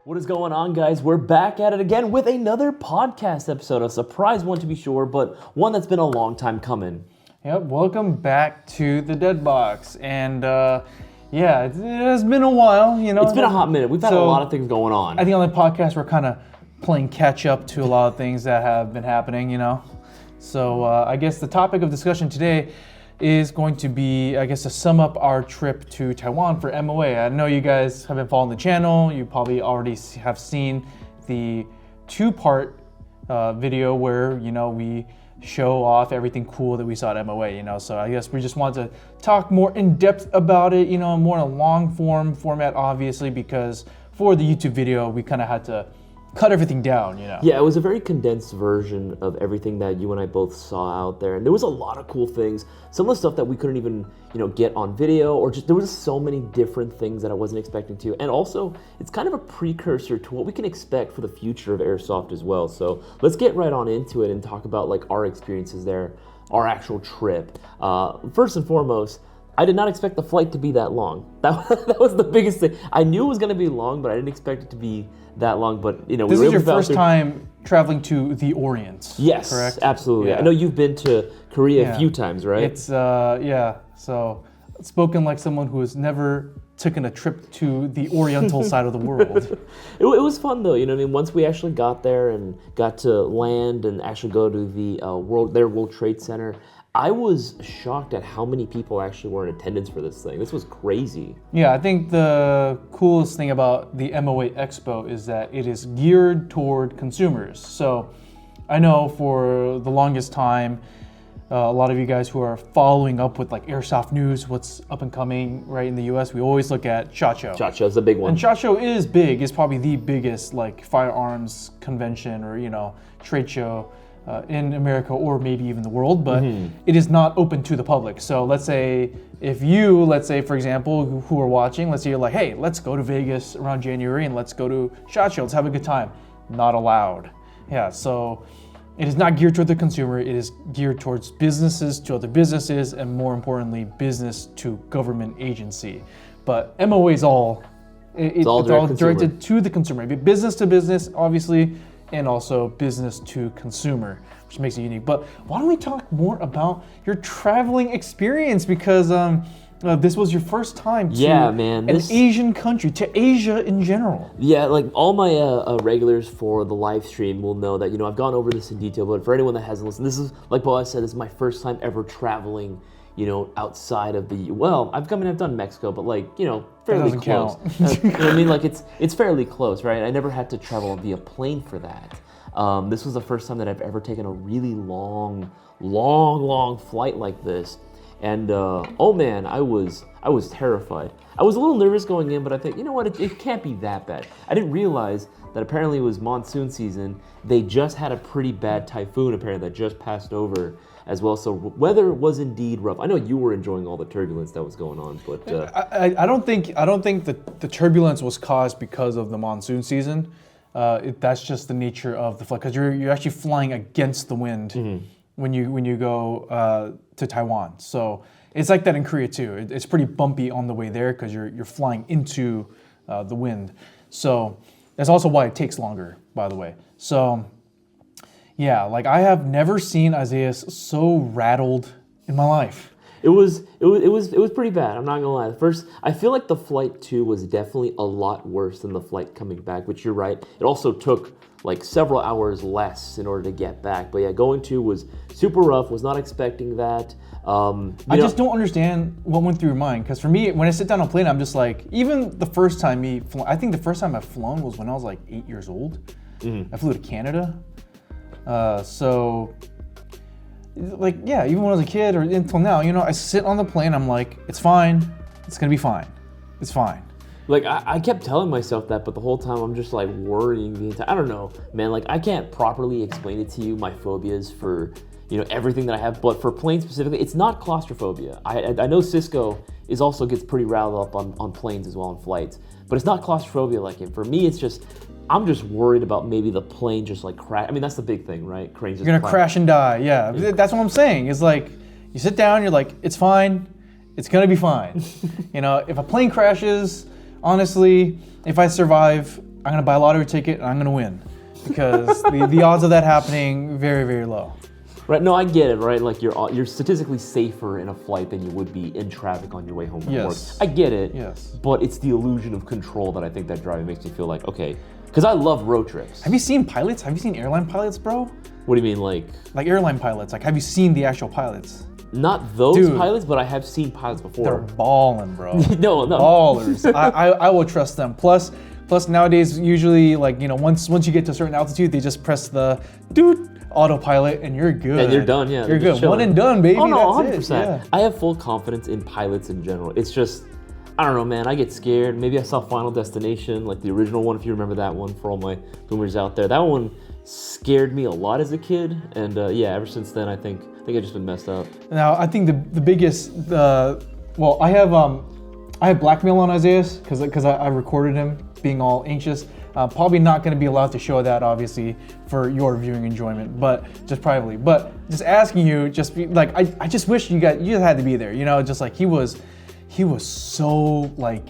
What is going on, guys? We're back at it again with another podcast episode. A surprise one, to be sure, but one that's been a long time coming. Yep, welcome back to the Deadbox. And yeah, it has been a while, you know. It's been a hot minute. We've had a lot of things going on. I think on the podcast we're kind of playing catch up to a lot of things that have been happening, you know. So I guess the topic of discussion today is going to be, I guess, to sum up our trip to Taiwan for MOA. I know you guys have been following the channel. You probably already have seen the two-part video where, you know, we show off everything cool that we saw at MOA, you know. So I guess we just want to talk more in depth about it, you know, more in a long form format, obviously, because for the YouTube video, we kind of had to cut everything down, you know. Yeah, it was a very condensed version of everything that you and I both saw out there, and there was a lot of cool things. Some of the stuff that we couldn't even, you know, get on video, or just there was so many different things that I wasn't expecting to. And also, it's kind of a precursor to what we can expect for the future of Airsoft as well. So let's get right on into it and talk about like our experiences there, our actual trip. First and foremost, I did not expect the flight to be that long. That was the biggest thing. I knew it was going to be long, but I didn't expect it to be that long. But you know, this is your first time traveling to the Orient. Yes, correct? Absolutely. Yeah. I know you've been to Korea a few times, right? It's yeah. So spoken like someone who has never taken a trip to the Oriental side of the world. It was fun though, you know what I mean? Once we actually got there and got to land and actually go to the World Trade Center, I was shocked at how many people actually were in attendance for this thing. This was crazy. Yeah, I think the coolest thing about the MOA Expo is that it is geared toward consumers. So I know for the longest time, a lot of you guys who are following up with like Airsoft news, what's up and coming right in the US, we always look at SHOT Show. SHOT Show is a big one. And SHOT Show is big. It's probably the biggest like firearms convention or, you know, trade show in America or maybe even the world, but it is not open to the public. So let's say if you, for example, who are watching, let's say you're like, hey, let's go to Vegas around January and let's go to SHOT Show, let's have a good time. Not allowed. Yeah, so it is not geared toward the consumer, it is geared towards businesses to other businesses and more importantly, business to government agency. But MOA is it's all directed to the consumer. Business to business, obviously, and also business to consumer, which makes it unique. But why don't we talk more about your traveling experience? Because this was your first time to an Asian country, to Asia in general. Yeah, like all my regulars for the live stream will know that, you know, I've gone over this in detail, but for anyone that hasn't listened, this is, like Boaz said, this is my first time ever traveling, you know, outside of the, well, I've done Mexico, but like, you know, fairly close. You know what I mean? Like it's fairly close, right? I never had to travel via plane for that. This was the first time that I've ever taken a really long flight like this. And oh man, I was terrified. I was a little nervous going in, but I think, you know what, it can't be that bad. I didn't realize that apparently it was monsoon season. They just had a pretty bad typhoon apparently that just passed over as well. So weather was indeed rough. I know you were enjoying all the turbulence that was going on, but I don't think that the turbulence was caused because of the monsoon season. That's just the nature of the flight, because you're actually flying against the wind when you go to Taiwan. So it's like that in Korea too. It's pretty bumpy on the way there because you're flying into the wind. So that's also why it takes longer, by the way. So yeah, like I have never seen Isaias so rattled in my life. It was pretty bad. I'm not gonna lie. First, I feel like the flight too was definitely a lot worse than the flight coming back. Which you're right. It also took like several hours less in order to get back. But yeah, going to was super rough. Was not expecting that. I just don't understand what went through your mind. Because for me, when I sit down on a plane, I'm just like, even the first time I think the first time I've flown was when I was like 8 years old. I flew to Canada. So, like, yeah, even when I was a kid or until now, you know, I sit on the plane, I'm like, it's fine. It's gonna be fine. It's fine. Like, I kept telling myself that, but the whole time I'm just like worrying the entire, I don't know, man, like I can't properly explain it to you, my phobias for, you know, everything that I have, but for planes specifically, it's not claustrophobia. I know Cisco gets pretty riled up on planes as well, on flights, but it's not claustrophobia like it. For me, it's just, I'm just worried about maybe the plane just like crash. I mean, that's the big thing, right? Cranes just You're gonna crash and die, yeah. That's what I'm saying. It's like, you sit down, you're like, it's fine, it's gonna be fine. You know, if a plane crashes, honestly, if I survive, I'm gonna buy a lottery ticket and I'm gonna win, because the odds of that happening very, very low. Right, no, I get it, right? Like you're statistically safer in a flight than you would be in traffic on your way home from work. Yes. I get it. Yes. But it's the illusion of control that I think that driving makes me feel like, okay, because I love road trips. Have you seen pilots? Have you seen airline pilots, bro? What do you mean, like? Like airline pilots. Like, have you seen the actual pilots? Not those Dude. pilots, but I have seen pilots before. They're balling, bro. No. Ballers. I will trust them. Plus nowadays, usually, like, you know, once you get to a certain altitude, they just press the autopilot and you're good. And you're done, yeah. You're good. Chilling. One and done, baby. Oh no, That's 100%. it. Yeah. I have full confidence in pilots in general. It's just, I don't know, man. I get scared. Maybe I saw Final Destination, like the original one, if you remember that one, for all my boomers out there. That one scared me a lot as a kid, and yeah, ever since then, I think I've just been messed up. Now, I think the biggest, well, I have blackmail on Isaias because I recorded him being all anxious. Probably not going to be allowed to show that, obviously, for your viewing enjoyment, but just privately. But just asking you, just be like, I just wish you just had to be there, you know, just like he was so like,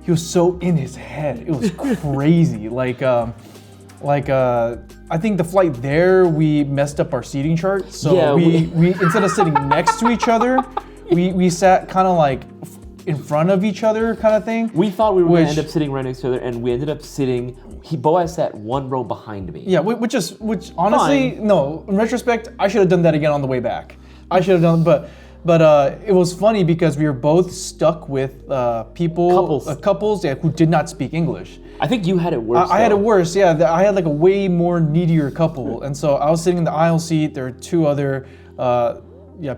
he was so in his head. It was crazy. I think the flight there, we messed up our seating chart. So Yeah, we instead of sitting next to each other, we sat kind of like in front of each other kind of thing. We thought we were going to end up sitting right next to each other, and we ended up sitting. Boaz sat one row behind me. Yeah, which honestly, no. In retrospect, I should have done that again on the way back. I should have done, but it was funny because we were both stuck with couples who did not speak English. I think you had it worse. I had it worse. Yeah, I had like a way more needier couple, and so I was sitting in the aisle seat. There were two other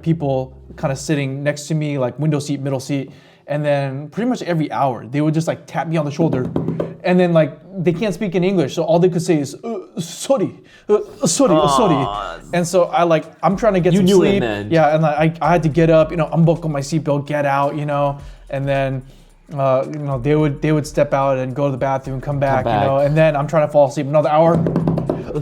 people kind of sitting next to me, like window seat, middle seat. And then pretty much every hour, they would just like tap me on the shoulder. And then like, they can't speak in English, so all they could say is, sorry. And so I'm trying to get some sleep. Man. Yeah, and I had to get up, you know, unbuckle my seatbelt, get out, you know. And then, you know, they would step out and go to the bathroom, come back, you know. And then I'm trying to fall asleep another hour.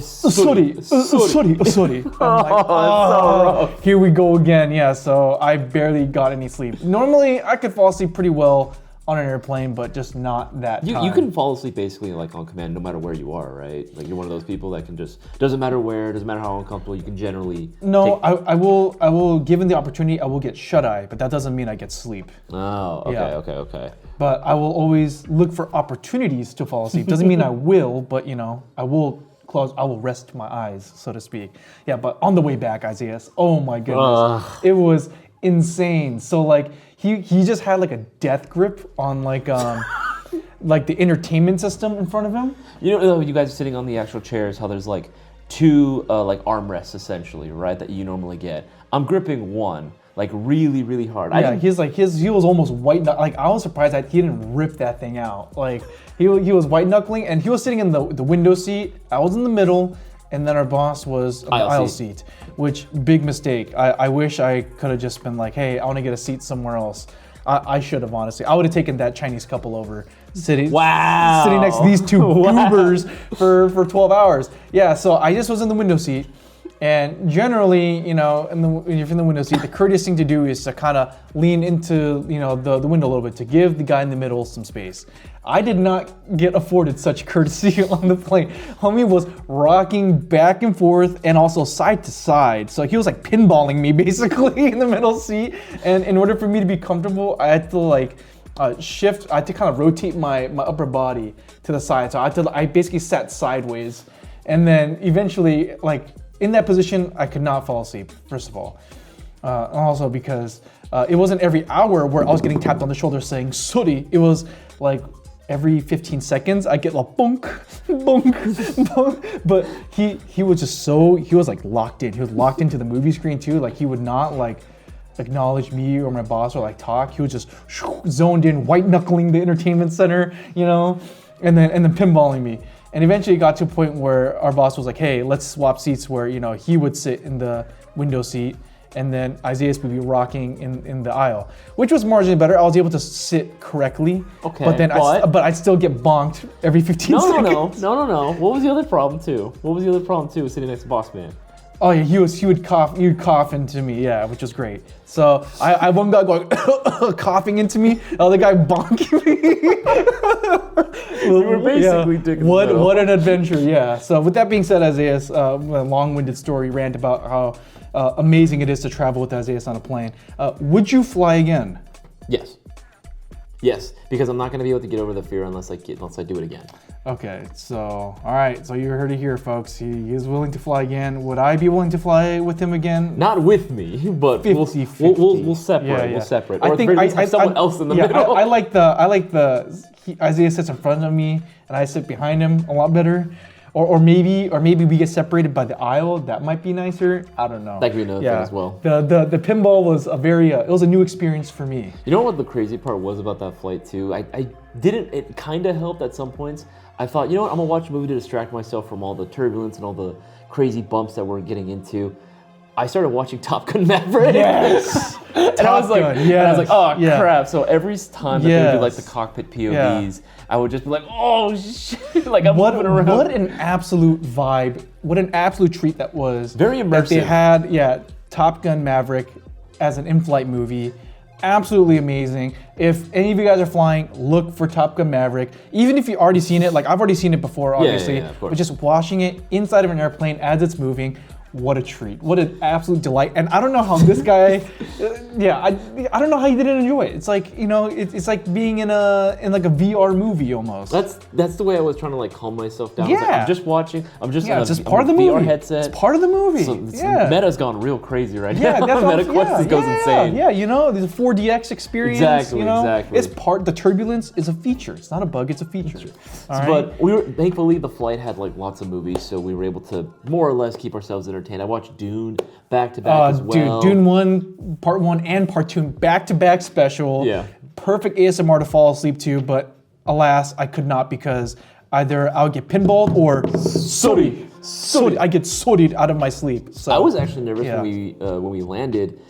Sorry. I'm like, oh, here we go again. Yeah, so I barely got any sleep. Normally, I could fall asleep pretty well on an airplane, but just not that time. You can fall asleep basically like on command, no matter where you are, right? Like you're one of those people that can just, doesn't matter where, doesn't matter how uncomfortable, you can generally. No, I will. Given the opportunity, I will get shut eye, but that doesn't mean I get sleep. Oh, okay, Yeah. okay. But I will always look for opportunities to fall asleep. Doesn't mean I will, but you know, I will rest my eyes, so to speak. Yeah, but on the way back, Isaias, oh my goodness, it was insane. So like he just had like a death grip on like like the entertainment system in front of him. You know, you guys are sitting on the actual chairs, how there's like two like armrests essentially, right, that you normally get. I'm gripping one like really, really hard. Yeah, he was almost white. Like I was surprised that he didn't rip that thing out. Like he was white knuckling, and he was sitting in the window seat. I was in the middle, and then our boss was on the aisle seat. Which big mistake. I wish I could have just been like, hey, I want to get a seat somewhere else. I should have, honestly. I would have taken that Chinese couple over, sitting next to these two goobers for 12 hours. Yeah, so I just was in the window seat. And generally, you know, when you're in the window seat, the courteous thing to do is to kind of lean into, you know, the window a little bit to give the guy in the middle some space. I did not get afforded such courtesy on the plane. Homie was rocking back and forth and also side to side. So he was like pinballing me basically in the middle seat. And in order for me to be comfortable, I had to like shift. I had to kind of rotate my upper body to the side. So I basically sat sideways, and then eventually like. In that position, I could not fall asleep, first of all. Also because it wasn't every hour where I was getting tapped on the shoulder saying, sorry. It was like every 15 seconds, I get like, bonk, bonk, bonk. But he was just he was like locked in. He was locked into the movie screen too. Like he would not like acknowledge me or my boss or like talk. He was just zoned in, white knuckling the entertainment center, you know, and then pinballing me. And eventually it got to a point where our boss was like, hey, let's swap seats where, you know, he would sit in the window seat and then Isaias would be rocking in the aisle, which was marginally better. I was able to sit correctly. Okay. But then I'd still get bonked every 15 seconds. No. What was the other problem too? Sitting next to boss man? Oh yeah, he would cough. He would cough into me, yeah, which was great. So I one guy going coughing into me, the other guy bonking me. We were basically digging what an adventure, yeah. So with that being said, Isaias, a long-winded story rant about how amazing it is to travel with Isaias on a plane. Would you fly again? Yes. Yes, because I'm not going to be able to get over the fear unless I do it again. Okay, so all right, so you heard it here, folks. He is willing to fly again. Would I be willing to fly with him again? Not with me, but 50, we'll 50. separate. Yeah, yeah. We'll separate. I Or think at least someone else in the middle. I like the Isaiah sits in front of me and I sit behind him a lot better. Or maybe we get separated by the aisle. That might be nicer. I don't know. That could be another thing as well. The pinball was it was a new experience for me. You know what the crazy part was about that flight too? It kind of helped at some points. I thought, you know what, I'm gonna watch a movie to distract myself from all the turbulence and all the crazy bumps that we're getting into. I started watching Top Gun Maverick. Yes. And I was like, oh crap. So every time that they would do like the cockpit POVs, I would just be like, oh shit, like I'm moving around. What an absolute vibe. What an absolute treat that was. Very immersive. That they had, Top Gun Maverick as an in-flight movie. Absolutely amazing. If any of you guys are flying, look for Top Gun Maverick. Even if you've already seen it, like I've already seen it before, obviously. Yeah, of course. But just watching it inside of an airplane as it's moving, what a treat. What an absolute delight. And I don't know how this guy, I don't know how he didn't enjoy it. It's like, it's like being in like a VR movie almost. That's the way I was trying to like calm myself down. Yeah. I was like, I'm just watching. It's just part of the movie. VR headset. It's part of the movie. So Meta's gone real crazy right now. That's Meta Quest goes insane. Yeah, there's a 4DX experience. Exactly. It's the turbulence is a feature. It's not a bug, it's a feature. But thankfully the flight had like lots of movies, so we were able to more or less keep ourselves entertained. I watched Dune back to back as well. Dude, Dune 1, Part 1 and Part 2, back-to-back special. Yeah. Perfect ASMR to fall asleep to, but alas, I could not because either I would get pinballed or sodied. I get sodied out of my sleep. So I was actually nervous when we landed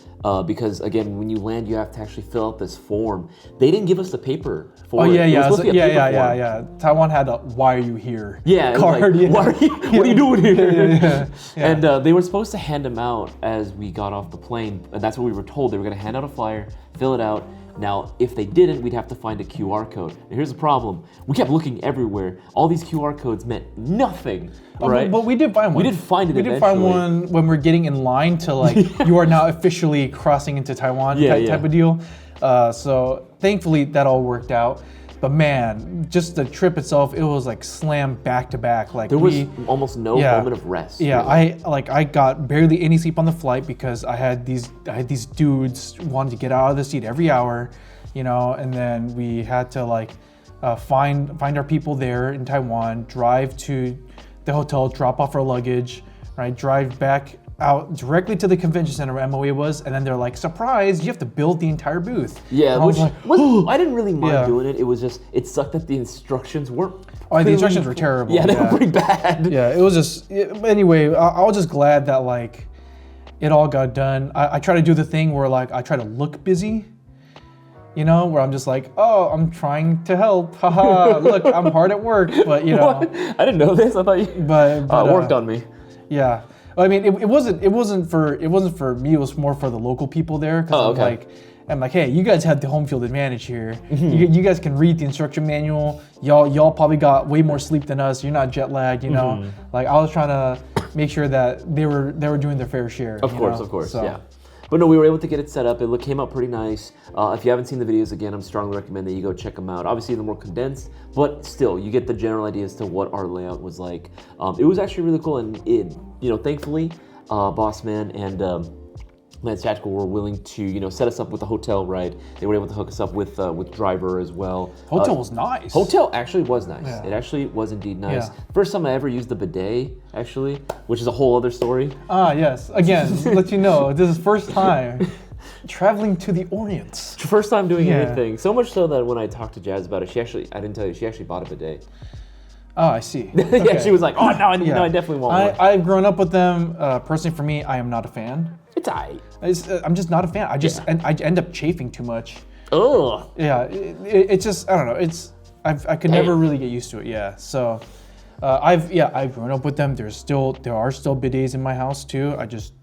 because again, when you land, you have to actually fill out this form. They didn't give us the paper for it. Yeah. Taiwan had a "Why are you here?" card. What are you doing here? And they were supposed to hand them out as we got off the plane, and that's what we were told. They were going to hand out a flyer, fill it out. Now, if they didn't, we'd have to find a QR code. And here's the problem. We kept looking everywhere. All these QR codes meant nothing, right? But we did find one. We did find it eventually. We did find one when we're getting in line to like, you are now officially crossing into Taiwan type of deal. So thankfully that all worked out. But man, just the trip itself, it was like slammed back to back. Like there was almost no moment of rest. Yeah, really. I got barely any sleep on the flight because I had these dudes wanting to get out of the seat every hour, and then we had to find our people there in Taiwan, drive to the hotel, drop off our luggage, right, drive back out directly to the convention center where MOA was, and then they're like, surprise, you have to build the entire booth. Yeah, which I didn't really mind doing it. It was just, it sucked that the instructions weren't. Oh, the instructions were terrible. Yeah, they were pretty bad. Yeah, it was just, anyway, I was just glad that it all got done. I try to do the thing where I try to look busy, where I'm just like, oh, I'm trying to help. Haha, look, I'm hard at work, but What? I didn't know this. I thought you it worked on me. Yeah. I mean, it wasn't for me. It was more for the local people there. Because I'm like, hey, you guys have the home field advantage here. You guys can read the instruction manual. Y'all probably got way more sleep than us. You're not jet lagged, Like I was trying to make sure that they were doing their fair share. Of course, yeah. But no, we were able to get it set up. It came out pretty nice. If you haven't seen the videos, again, I'm strongly recommend that you go check them out. Obviously, they're more condensed, but still, you get the general idea as to what our layout was like. It was actually really cool, and thankfully, Boss Man and Lance Tactical were willing to, set us up with a hotel, right? They were able to hook us up with driver as well. Hotel was nice. Hotel actually was nice. Yeah. It actually was indeed nice. Yeah. First time I ever used the bidet, actually, which is a whole other story. Yes. Again, let you know, this is first time traveling to the Orient. First time doing anything. So much so that when I talked to Jazz about it, I didn't tell you, she actually bought a bidet. Oh, I see. Yeah, she was like, oh, no, I definitely want one. I've grown up with them. Personally, for me, I am not a fan. It's aight. I'm just not a fan. I end up chafing too much. Ugh. Yeah, it's just, I don't know. I could never really get used to it. Yeah, so I've grown up with them. There are still bidets in my house too. I just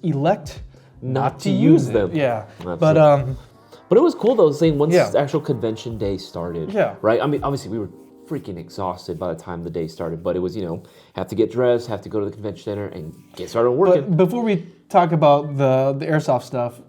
elect not to use them. Yeah, but it was cool though, saying once Yeah. the actual convention day started. Yeah. Right. I mean, obviously we were freaking exhausted by the time the day started, but it was have to get dressed, have to go to the convention center, and get started working. But before we talk about the airsoft stuff,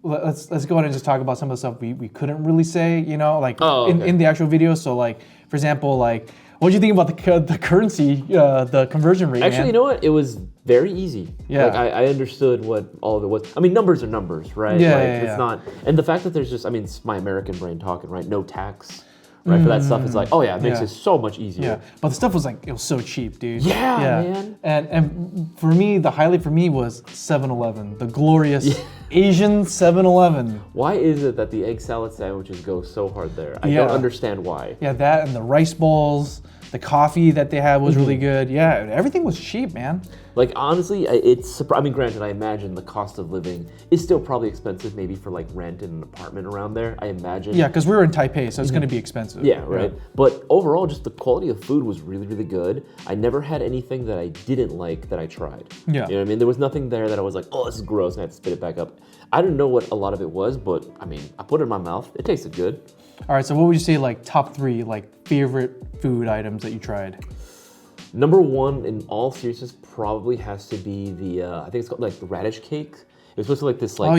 let's go ahead and just talk about some of the stuff we couldn't really say, in the actual video. So like, for example, like, what do you think about the currency, the conversion rate? Actually, man? you know what? It was very easy. Yeah. Like I understood what all of it was. I mean, numbers are numbers, right? Yeah, like, yeah, it's not. And the fact that there's just, I mean, it's my American brain talking, right? No tax, right? For that stuff, it's like, oh yeah, it makes it so much easier. Yeah, but the stuff was like, it was so cheap, dude. Yeah, man. And for me, the highlight for me was 7-Eleven, the glorious Asian 7-Eleven. Why is it that the egg salad sandwiches go so hard there? I don't understand why. Yeah, that and the rice balls, the coffee that they had was really good. Yeah, everything was cheap, man. Like honestly, it's. I mean, granted, I imagine the cost of living is still probably expensive, maybe for like rent in an apartment around there. I imagine. Yeah, because we were in Taipei, so it's going to be expensive. Yeah, right. But overall, just the quality of food was really, really good. I never had anything that I didn't like that I tried. Yeah. You know what I mean? There was nothing there that I was like, oh, this is gross, and I had to spit it back up. I didn't know what a lot of it was, but I mean, I put it in my mouth. It tasted good. All right, so what would you say, like, top 3, like, favorite food items that you tried? Number 1, in all seriousness, probably has to be the, I think it's called like the radish cake. It was supposed to be like this, like,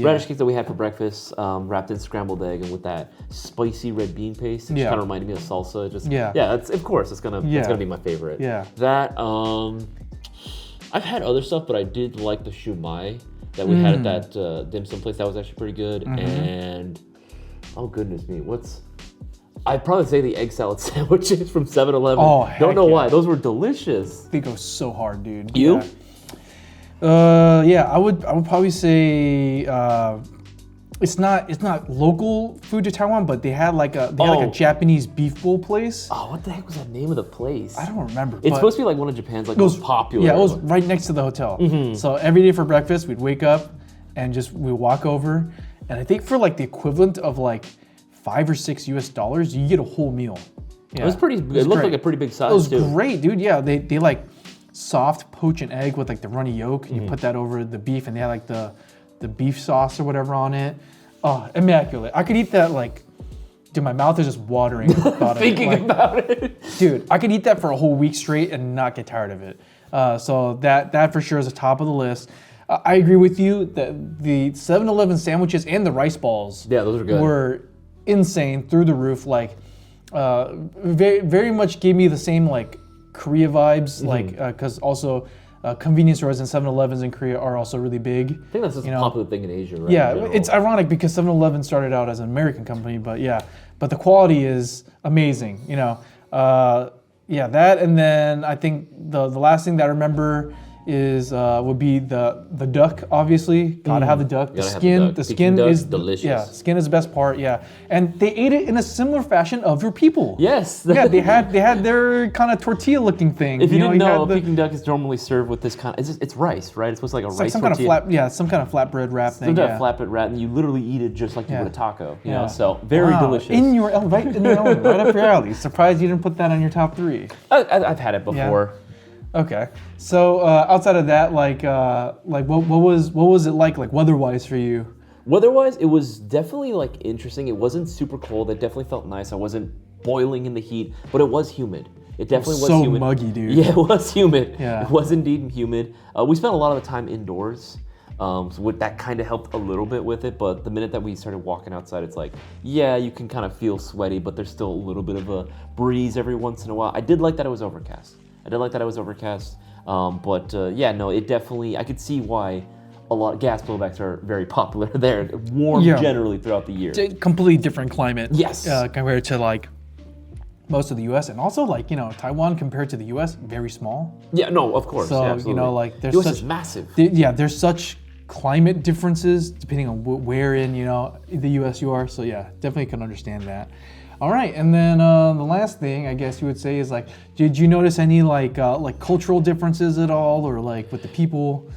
radish cake that we had for breakfast, wrapped in scrambled egg and with that spicy red bean paste. It just kind of reminded me of salsa. That's, of course, it's gonna be my favorite. Yeah. That, I've had other stuff, but I did like the shumai that we had at that dim sum place. That was actually pretty good. And oh goodness me, I'd probably say the egg salad sandwiches from 7-Eleven. Oh, don't know why. Those were delicious. They go so hard, dude. You? Yeah. I would probably say it's not local food to Taiwan, but they had like a Japanese beef bowl place. Oh, what the heck was that name of the place? I don't remember. It's supposed to be like one of Japan's like most popular. Yeah, it was right next to the hotel. So every day for breakfast, we'd wake up and we'd walk over, and I think for like the equivalent of like $5 or $6 you get a whole meal. Yeah. It was pretty. It looked like a pretty big size. It was too. great, dude. Yeah, they like soft poach an egg with like the runny yolk, and you put that over the beef, and they had like the beef sauce or whatever on it. Oh, immaculate! I could eat that like. Dude, my mouth is just watering about Thinking about it. Dude, I could eat that for a whole week straight and not get tired of it. So that for sure is the top of the list. I agree with you that the 7-Eleven sandwiches and the rice balls those are good. Were insane, through the roof. Like, very, very much gave me the same like Korea vibes. Like, because also convenience stores and 7-Elevens in Korea are also really big. I think that's just a popular thing in Asia, right? Yeah, it's ironic because 7-Eleven started out as an American company, but the quality is amazing. That, and then I think the last thing that I remember is would be the duck. Obviously, gotta have the duck. The skin is delicious. Yeah, skin is the best part. Yeah, and they ate it in a similar fashion of your people. Yes. Yeah, they had their kind of tortilla looking thing. If you didn't know, Peking duck is normally served with this kind of, it's rice, right? It's supposed to like a rice some tortilla. some kind of flatbread wrap thing. Some kind of flatbread wrap, and you literally eat it just like you would a taco. You know, so very delicious. Right up your alley. Surprised you didn't put that on your top 3. I've had it before. Yeah. Okay, so outside of that, like what was it like weather-wise for you? Weather-wise, it was definitely like interesting. It wasn't super cold. It definitely felt nice. I wasn't boiling in the heat, but it was humid. It definitely was humid. So muggy, dude. Yeah, it was humid. Yeah. It was indeed humid. We spent a lot of the time indoors. So that kind of helped a little bit with it, but the minute that we started walking outside, it's like, yeah, you can kind of feel sweaty, but there's still a little bit of a breeze every once in a while. I did like that it was overcast. It definitely, I could see why a lot of gas blowbacks are very popular there. Warm generally throughout the year. Completely different climate. Yes. Compared to like most of the U.S. and also like Taiwan compared to the U.S. very small. Yeah, no, of course. So absolutely. there's US such is massive. There's such climate differences depending on where in the U.S. you are. So yeah, definitely can understand that. All right, and then the last thing I guess you would say is like, did you notice any like cultural differences at all, or like with the people?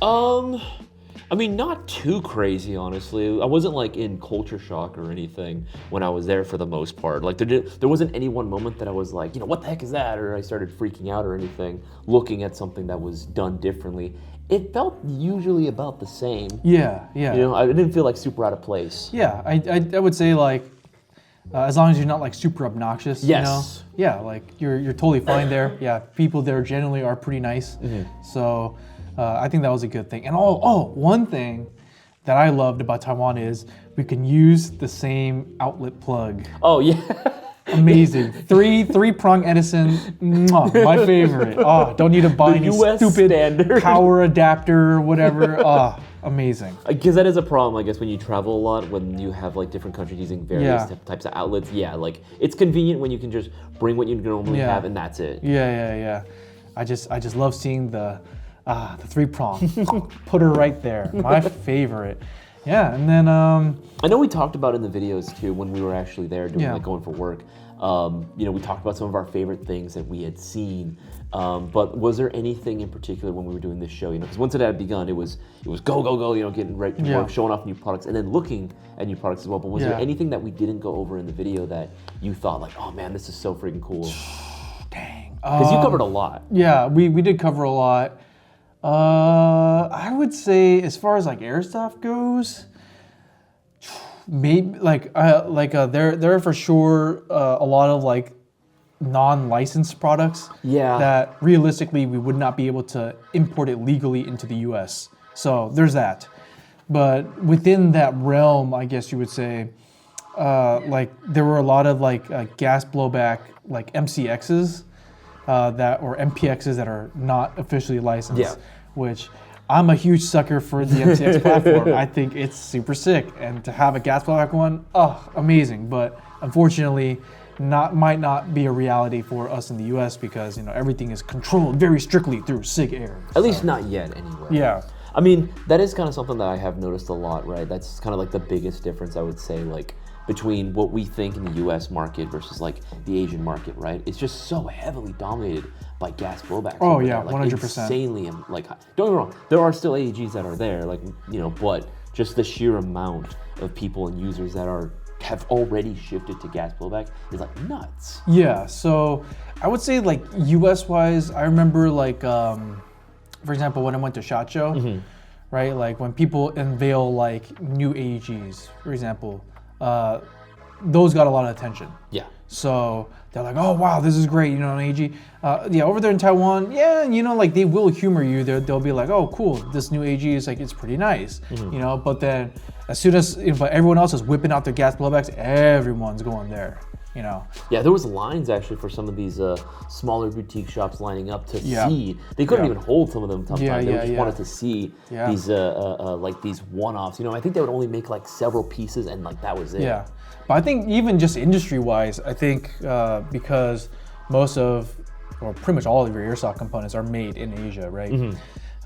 I mean, not too crazy, honestly. I wasn't like in culture shock or anything when I was there for the most part. Like there wasn't any one moment that I was like, what the heck is that? Or I started freaking out or anything, looking at something that was done differently. It felt usually about the same. Yeah. I didn't feel like super out of place. Yeah, I would say like, as long as you're not like super obnoxious, Yes. Yeah, like you're totally fine there. Yeah, people there generally are pretty nice. So I think that was a good thing. And one thing that I loved about Taiwan is we can use the same outlet plug. Oh yeah. Amazing. Three-prong Edison, mwah, my favorite. Don't need to buy any US stupid standard. power adapter or whatever. Amazing. Because that is a problem, I guess, when you travel a lot, when you have like different countries using various types of outlets. Yeah, like it's convenient when you can just bring what you normally have and that's it. Yeah. I just love seeing the three-prong. Put her right there. My favorite. Yeah, and then I know we talked about in the videos too when we were actually there doing like going for work. We talked about some of our favorite things that we had seen. But was there anything in particular when we were doing this show? Because once it had begun, it was go, getting right to work, showing off new products, and then looking at new products as well. But was there anything that we didn't go over in the video that you thought like, oh man, this is so freaking cool? Dang. Because you covered a lot. Yeah, we did cover a lot. I would say as far as like Airsoft goes, maybe there are for sure a lot of like non-licensed products that realistically we would not be able to import it legally into the US. So there's that. But within that realm, I guess you would say, like there were a lot of like gas blowback like MCXs or MPXs that are not officially licensed, which I'm a huge sucker for the MCX platform. I think it's super sick, and to have a gas blowback one, amazing. But unfortunately, might not be a reality for us in the U.S. because everything is controlled very strictly through SIG Air. At least not yet, anyway. Yeah. I mean, that is kind of something that I have noticed a lot, right? That's kind of like the biggest difference, I would say, like between what we think in the U.S. market versus like the Asian market, right? It's just so heavily dominated by gas blowbacks. Oh yeah, like 100%. Insanely, like don't get me wrong, there are still AEGs that are there, like but just the sheer amount of people and users that have already shifted to gas blowback is like nuts. Yeah, so I would say like US wise, I remember like for example when I went to SHOT Show, right? Like when people unveil like new AEGs, for example, those got a lot of attention. Yeah. So they're like, oh wow, this is great, an AEG. Over there in Taiwan, like they will humor you. They'll be like, oh cool, this new AEG is like it's pretty nice, But then as soon as but everyone else is whipping out their gas blowbacks, everyone's going there, Yeah, there was lines actually for some of these smaller boutique shops lining up to see. They couldn't even hold some of them sometimes. They just wanted to see these like these one-offs. I think they would only make like several pieces and like that was it. Yeah, but I think even just industry-wise, I think because most of, or pretty much all of your airsoft components are made in Asia, right?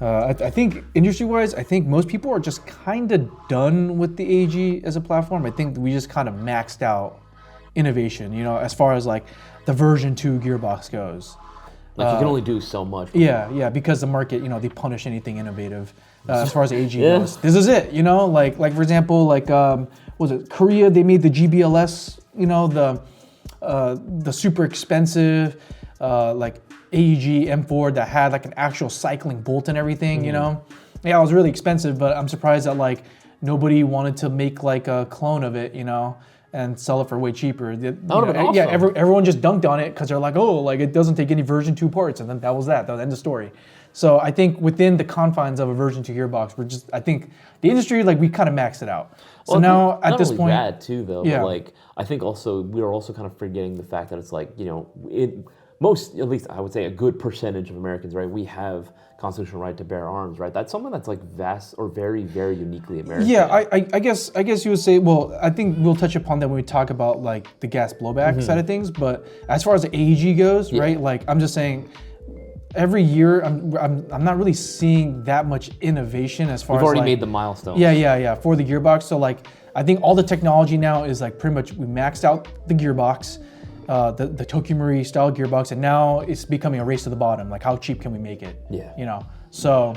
I think industry-wise, I think most people are just kind of done with the AEG as a platform. I think we just kind of maxed out innovation, as far as like the version 2 gearbox goes. Like you can only do so much. Yeah, because the market, they punish anything innovative. As far as AEG goes, this is it. Like for example, like was it Korea? They made the GBLS, the super expensive like AEG M4 that had like an actual cycling bolt and everything. Yeah, it was really expensive, but I'm surprised that like nobody wanted to make like a clone of it, and sell it for way cheaper. That would have been awesome. Yeah, everyone just dunked on it because they're like, oh, like it doesn't take any version 2 parts, and then that was the end of story. So I think within the confines of a version 2 gearbox, I think the industry, like we kind of maxed it out. So well, now at this point, that too though. But like I think also we are also kind of forgetting the fact that it's like at least I would say a good percentage of Americans, right? We have constitutional right to bear arms, right? That's something that's like vast or very, very uniquely American. Yeah, I guess you would say, well, I think we'll touch upon that when we talk about like the gas blowback side of things. But as far as the AEG goes, right? Like I'm just saying, every year I'm not really seeing that much innovation as far as we've already like, made the milestone. Yeah, for the gearbox. So like I think all the technology now is like pretty much we maxed out the gearbox. The Tokyo Marui style gearbox, and now it's becoming a race to the bottom. Like, how cheap can we make it? Yeah. So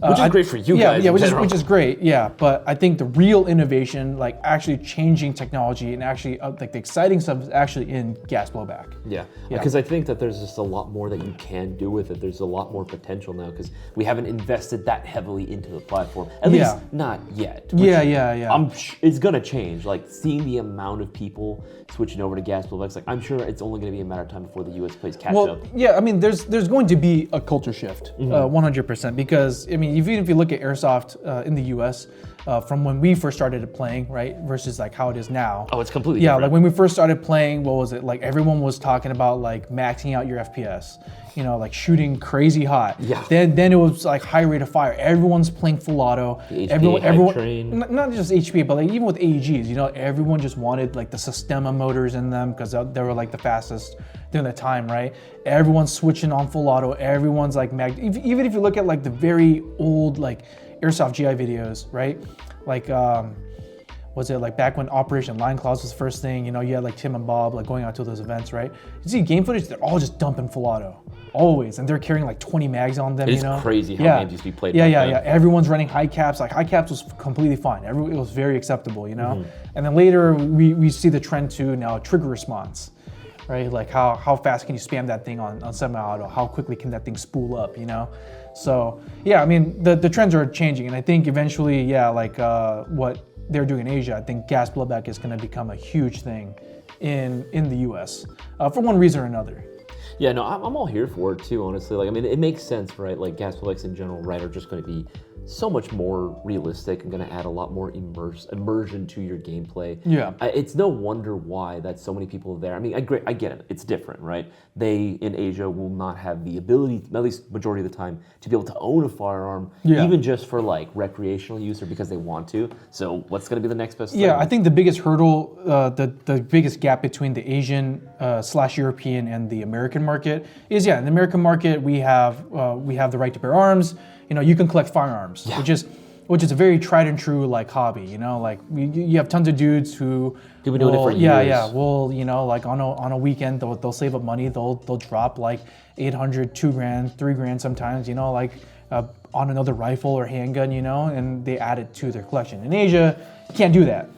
Which is great for you guys. Yeah, in general. which is great. Yeah, but I think the real innovation, like actually changing technology and actually like the exciting stuff, is actually in gas blowback. Yeah, because I think that there's just a lot more that you can do with it. There's a lot more potential now because we haven't invested that heavily into the platform. At least not yet. Yeah. It's gonna change. Like seeing the amount of people switching over to gas blowbacks, like I'm sure it's only gonna be a matter of time before the U.S. plays catch up. Yeah, I mean, there's going to be a culture shift, 100%, because I mean, even if you look at Airsoft in the U.S. From when we first started playing, right, versus like how it is now. Oh, it's completely different. Like when we first started playing, what was it? Like everyone was talking about like maxing out your FPS, you know, like shooting crazy hot. Yeah. Then it was like high rate of fire. Everyone's playing full auto. The HPA hype train. Not just HPA, but like even with AEGs, you know, everyone just wanted like the Sistema motors in them because they were like the fastest during the time, right? Everyone's switching on full auto. Everyone's like even if you look at like the very old like Airsoft GI videos, right? Like was it like back when Operation Line Claws was the first thing, you know, you had like Tim and Bob like going out to those events, right? You see game footage, they're all just dumping full auto. Always. And they're carrying like 20 mags on them, you know? It's crazy how games used to be played. Yeah. Everyone's running high caps. Like high caps was completely fine. It was very acceptable, you know? And then later we see the trend to now trigger response. Right, like how fast can you spam that thing on semi-auto? How quickly can that thing spool up? You know, so yeah, I mean the trends are changing, and I think eventually, like what they're doing in Asia, I think gas blowback is going to become a huge thing in the U.S. For one reason or another. Yeah, no, I'm all here for it too, honestly. Like, I mean, it makes sense, right? Like gas blowbacks in general, right, are just going to be so much more realistic and going to add a lot more immersion to your gameplay. Yeah. It's no wonder why that so many people there. I mean, I get it. It's different, right? They in Asia will not have the ability, at least majority of the time, to be able to own a firearm, even just for like recreational use or because they want to. So what's going to be the next best thing? Yeah, I think the biggest hurdle, the biggest gap between the Asian / European and the American market is, in the American market we have the right to bear arms. You know, you can collect firearms, which is a very tried and true like hobby. You know, like you have tons of dudes who people doing it for years. Well, you know, like on a weekend they'll save up money. They'll drop like $800, $2,000, $3,000 sometimes. You know, like on another rifle or handgun. You know, and they add it to their collection. In Asia, you can't do that.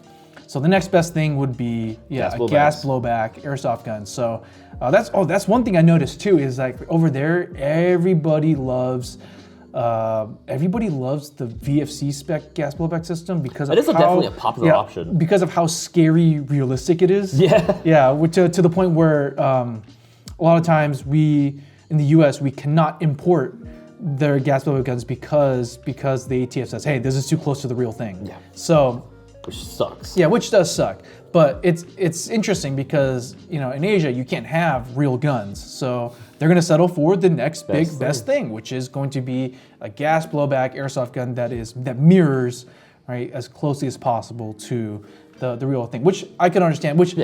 So the next best thing would be gas blowback airsoft guns. So that's one thing I noticed too is like over there everybody loves the VFC spec gas blowback system because of definitely a popular option. Because of how scary realistic it is. To the point where a lot of times in the US we cannot import their gas blowback guns because the ATF says, hey, this is too close to the real thing. Yeah. So which sucks. Yeah, which does suck. But it's interesting because, you know, in Asia you can't have real guns. So they're going to settle for the next best thing, which is going to be a gas blowback airsoft gun that mirrors, right, as closely as possible to the real thing, which I can understand. Which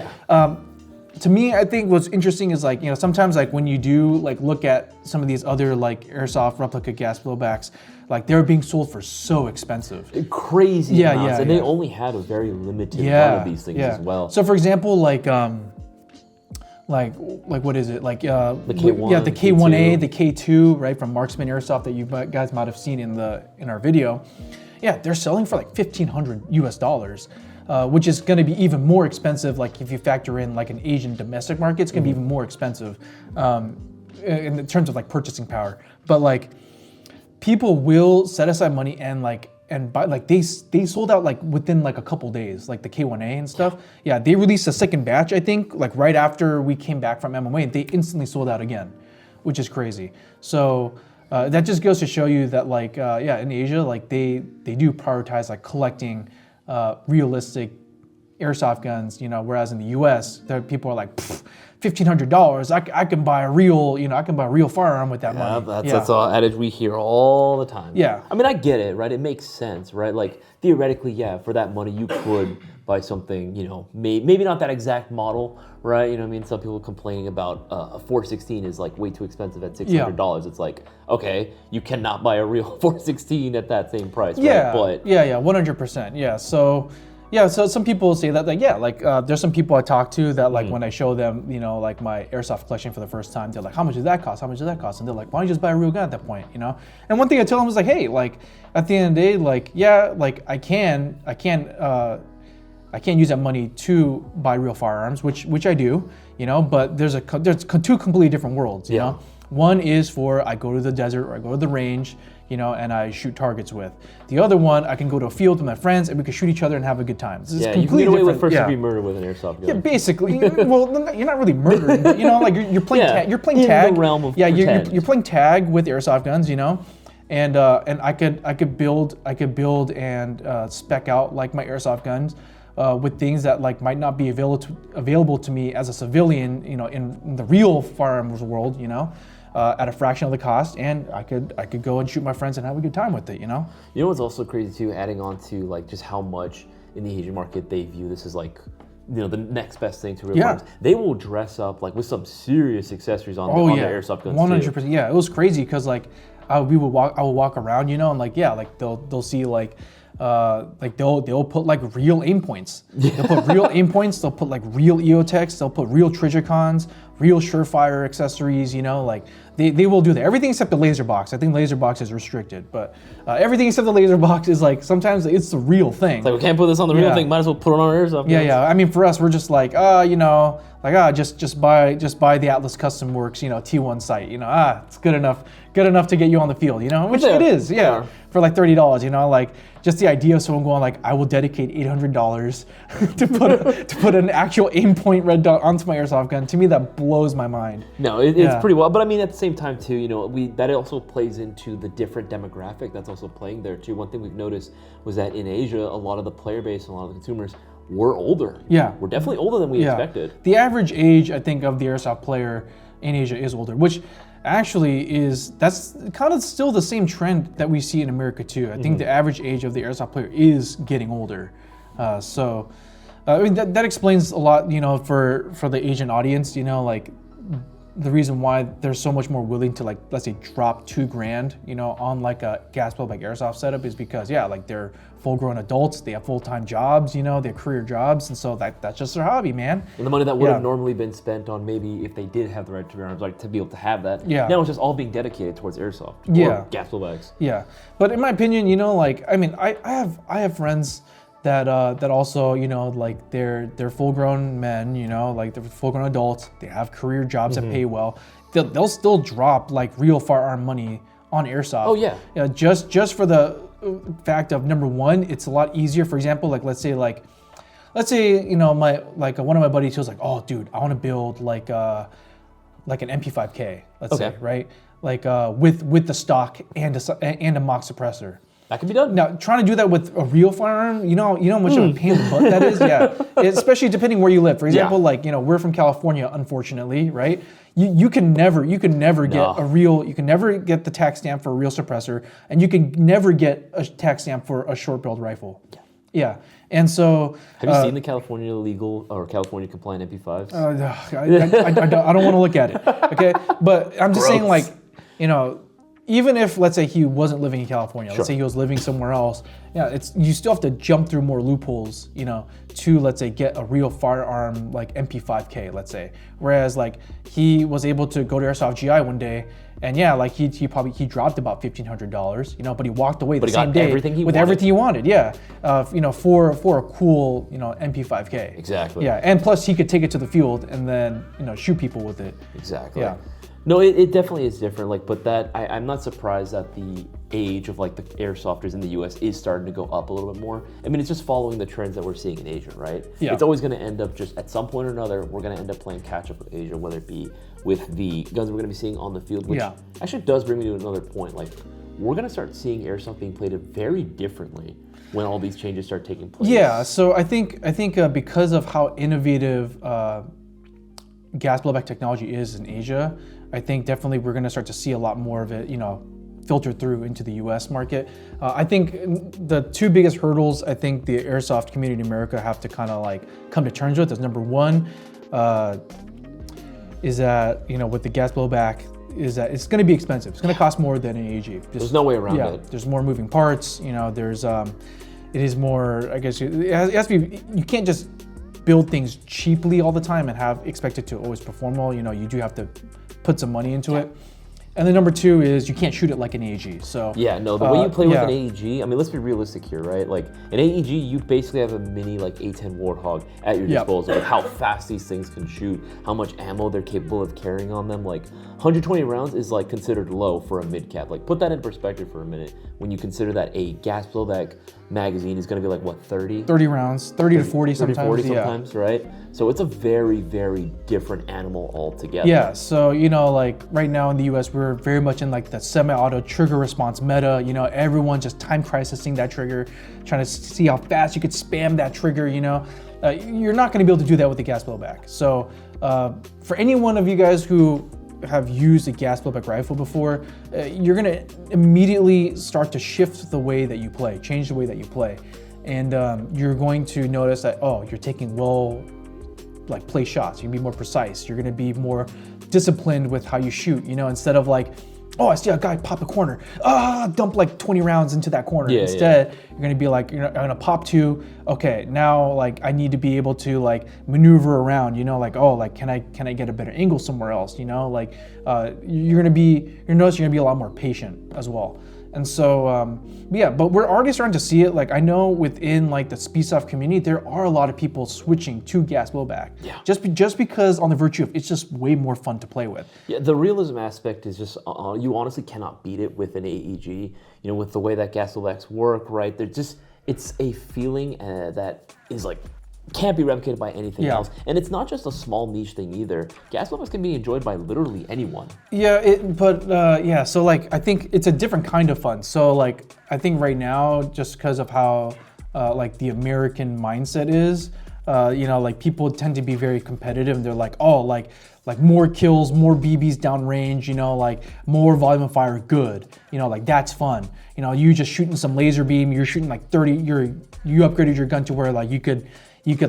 to me, I think what's interesting is like, you know, sometimes like when you do like look at some of these other like airsoft replica gas blowbacks, like they're being sold for so expensive. Crazy amounts. And they only had a very limited run of these things as well. So for example, like what is it? Like the K1, the K1A, the K2, right, from Marksman Airsoft that you guys might have seen in our video. Yeah, they're selling for like $1,500 US. Which is going to be even more expensive. Like if you factor in like an Asian domestic market, it's going to be even more expensive in terms of like purchasing power. But like people will set aside money and buy. Like they sold out like within like a couple days, like the K1A and stuff. Yeah, they released a second batch, I think, like right after we came back from MMA, and they instantly sold out again, which is crazy. So that just goes to show you that like in Asia, like they do prioritize like collecting realistic airsoft guns, you know, whereas in the U.S., there people are like, $1,500. I can buy a real firearm with that money. That's all adage we hear all the time. Yeah. I mean, I get it, right? It makes sense, right? Like theoretically, for that money you could buy something, you know, maybe not that exact model, right? You know what I mean? Some people complaining about a 416 is like way too expensive at $600. It's like, okay, you cannot buy a real 416 at that same price, right? But 100%. Yeah. So Yeah, so some people say that, like, yeah, like there's some people I talk to that, like, when I show them, you know, like my airsoft collection for the first time, they're like, how much does that cost? How much does that cost? And they're like, why don't you just buy a real gun at that point, you know? And one thing I tell them is like, hey, like, at the end of the day, like, yeah, like I can use that money to buy real firearms, which I do, you know, but there's two completely different worlds, you know? One is for I go to the desert or I go to the range, you know, and I shoot targets with. The other one, I can go to a field with my friends and we can shoot each other and have a good time. This is completely you can get away with first yeah. degree murder with an airsoft gun. Yeah, basically. Well, you're not really murdering, but you know, like you're playing tag. You're playing in tag. the realm of you're playing tag with airsoft guns, you know, and I could build and spec out like my airsoft guns. With things that like might not be available to me as a civilian, you know, in the real firearms world, you know, at a fraction of the cost, and I could go and shoot my friends and have a good time with it, you know. You know what's also crazy too, adding on to like just how much in the Asian market they view this as like, you know, the next best thing to real firearms. They will dress up like with some serious accessories on their airsoft guns. 100%. Yeah, it was crazy because like I would walk around, you know, and like like they'll see like they'll put like real aim points. They'll put real aim points. They'll put like real EOTechs. They'll put real Trijicons, real Surefire accessories. You know, like they will do that. Everything except the laser box. I think laser box is restricted, but everything except the laser box is like sometimes it's the real thing. It's like we can't put this on the real thing. Might as well put it on our airsoft. Yeah. I mean, for us, we're just like you know, like just buy the Atlas Custom Works, you know, T1 sight. You know, it's good enough to get you on the field. You know, which it is. Yeah. For like $30, you know, like just the idea of someone going like, I will dedicate $800 to put an actual aim point red dot onto my airsoft gun. To me, that blows my mind. No, it's pretty well, but I mean at the same time too, you know, that also plays into the different demographic that's also playing there too. One thing we've noticed was that in Asia, a lot of the player base and a lot of the consumers were older. Yeah, we're definitely older than we expected. The average age, I think, of the airsoft player in Asia is older, which actually that's kind of still the same trend that we see in America too. I think the average age of the airsoft player is getting older. So I mean that explains a lot, you know, for the Asian audience, you know, like the reason why they're so much more willing to like, let's say, drop $2,000, you know, on like a gas blowback airsoft setup is because like they're full-grown adults, they have full-time jobs, you know, they have career jobs, and so that's just their hobby, man. And the money that would have normally been spent on maybe if they did have the right to bear arms, like to be able to have that. Now it's just all being dedicated towards airsoft. Or gas blowbacks. Yeah, but in my opinion, you know, like I mean, I have friends that also, you know, like they're full-grown men, you know, like they're full-grown adults. They have career jobs that pay well. They'll still drop like real firearm money on airsoft. Oh yeah. You know, just for the fact of number one, it's a lot easier. For example, like let's say you know one of my buddies was like, oh dude, I want to build like an MP5K, let's say, right? Like with the stock and a mock suppressor. That can be done. Now, trying to do that with a real firearm, you know how much of a pain in the butt that is? Yeah, especially depending where you live. For example, like, you know, we're from California, unfortunately, right? You can never get you can never get the tax stamp for a real suppressor, and you can never get a tax stamp for a short-barreled rifle. Yeah. And so, have you seen the California legal or California compliant MP5s? I don't want to look at it. Okay, but I'm just saying, like, you know, even if, let's say, he wasn't living in California, let's say he was living somewhere else, you still have to jump through more loopholes, you know, to, let's say, get a real firearm like MP5K, let's say. Whereas, like, he was able to go to Airsoft GI one day, and like he dropped about $1,500, you know, but he walked away the same day with everything he wanted, you know, for a cool, you know, MP5K. Exactly. Yeah, and plus he could take it to the field and then, you know, shoot people with it. Exactly. Yeah. No, it definitely is different. Like, but that I'm not surprised that the age of like the airsofters in the U.S. is starting to go up a little bit more. I mean, it's just following the trends that we're seeing in Asia, right? Yeah. It's always going to end up just at some point or another, we're going to end up playing catch up with Asia, whether it be with the guns we're going to be seeing on the field, which actually does bring me to another point. Like, we're going to start seeing airsoft being played very differently when all these changes start taking place. Yeah. So I think because of how innovative gas blowback technology is in Asia, I think definitely we're going to start to see a lot more of it, you know, filter through into the U.S. market. I think the two biggest hurdles I think the airsoft community in America have to kind of like come to terms with is, number one, is that, you know, with the gas blowback, is that it's going to be expensive. It's going to cost more than an AG. There's no way around it. There's more moving parts. You know, there's it is more, I guess, it has to be, you can't just build things cheaply all the time and expect it to always perform well. You know, you do have to put some money into it. And then number two is you can't shoot it like an AEG. So yeah, no, the way you play with an AEG, I mean, let's be realistic here, right? Like an AEG, you basically have a mini like A10 Warthog at your disposal. Like how fast these things can shoot, how much ammo they're capable of carrying on them. Like 120 rounds is like considered low for a mid cap. Like put that in perspective for a minute. When you consider that a gas blowback magazine is going to be like what, 30? 30 rounds, 30 to 40 sometimes. 40 sometimes, right? So it's a very, very different animal altogether. Yeah, so you know, like right now in the US, we're very much in like the semi-auto trigger response meta. You know, everyone just time crisising that trigger, trying to see how fast you could spam that trigger, you know. You're not gonna be able to do that with the gas blowback. So for any one of you guys who have used a gas blowback rifle before, you're gonna immediately start to shift the way that you play, change the way that you play. And you're going to notice that, oh, you're taking play shots. You're gonna be more precise. You're gonna be more disciplined with how you shoot, you know, instead of like, oh, I see a guy pop a corner, dump like 20 rounds into that corner. Instead, you're gonna be like, I'm gonna pop two, okay, now like I need to be able to like maneuver around, you know, like, oh, like can I get a better angle somewhere else, you know, like you're noticing you're gonna be a lot more patient as well. And so, yeah, but we're already starting to see it. Like I know within like the Speedsoft community, there are a lot of people switching to gas blowback. Yeah. Just because on the virtue of it's just way more fun to play with. Yeah, the realism aspect is just you honestly cannot beat it with an AEG. You know, with the way that gas blowbacks work, right? It's a feeling that is like can't be replicated by anything else. And it's not just a small niche thing either. Gas blowbacks can be enjoyed by literally anyone. Yeah, so like I think it's a different kind of fun. So like I think right now, just because of how like the American mindset is, you know, like people tend to be very competitive and they're like, oh, like more kills, more BBs downrange, you know, like more volume of fire, good. You know, like that's fun. You know, you just shooting some laser beam, you're shooting like 30, you upgraded your gun to where like you could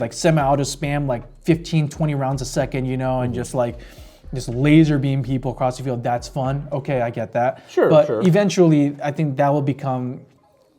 like semi-auto spam like 15, 20 rounds a second, you know, and just laser beam people across the field. That's fun. Okay, I get that. But eventually, I think that will become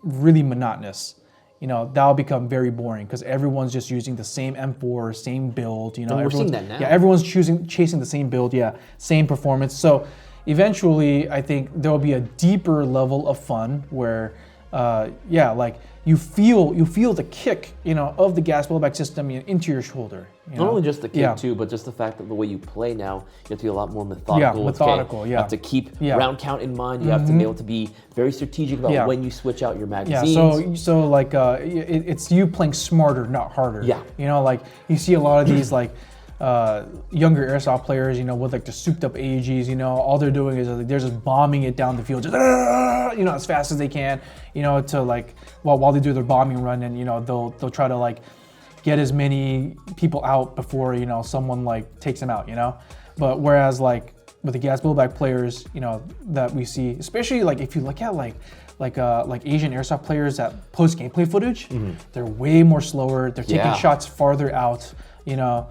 really monotonous. You know, that'll become very boring because everyone's just using the same M4, same build. You know, we're seeing that now. Yeah, everyone's chasing the same build. Yeah, same performance. So eventually, I think there will be a deeper level of fun where, like you feel the kick, you know, of the gas blowback system into your shoulder. You know? Not only just the kick too, but just the fact that the way you play now, you have to be a lot more methodical. You have to keep round count in mind. You have to be able to be very strategic about when you switch out your magazines. Yeah, so like it's you playing smarter, not harder. Yeah. You know, like you see a lot of these like younger airsoft players, you know, with like the souped up AEGs, you know, all they're doing is like, they're just bombing it down the field, just you know, as fast as they can, you know, to like while they do their bombing run, and you know they'll try to like get as many people out before, you know, someone like takes them out, you know. But whereas like with the gas blowback players, you know, that we see, especially like if you look at like Asian airsoft players that post gameplay footage, they're way more slower. They're taking shots farther out, you know.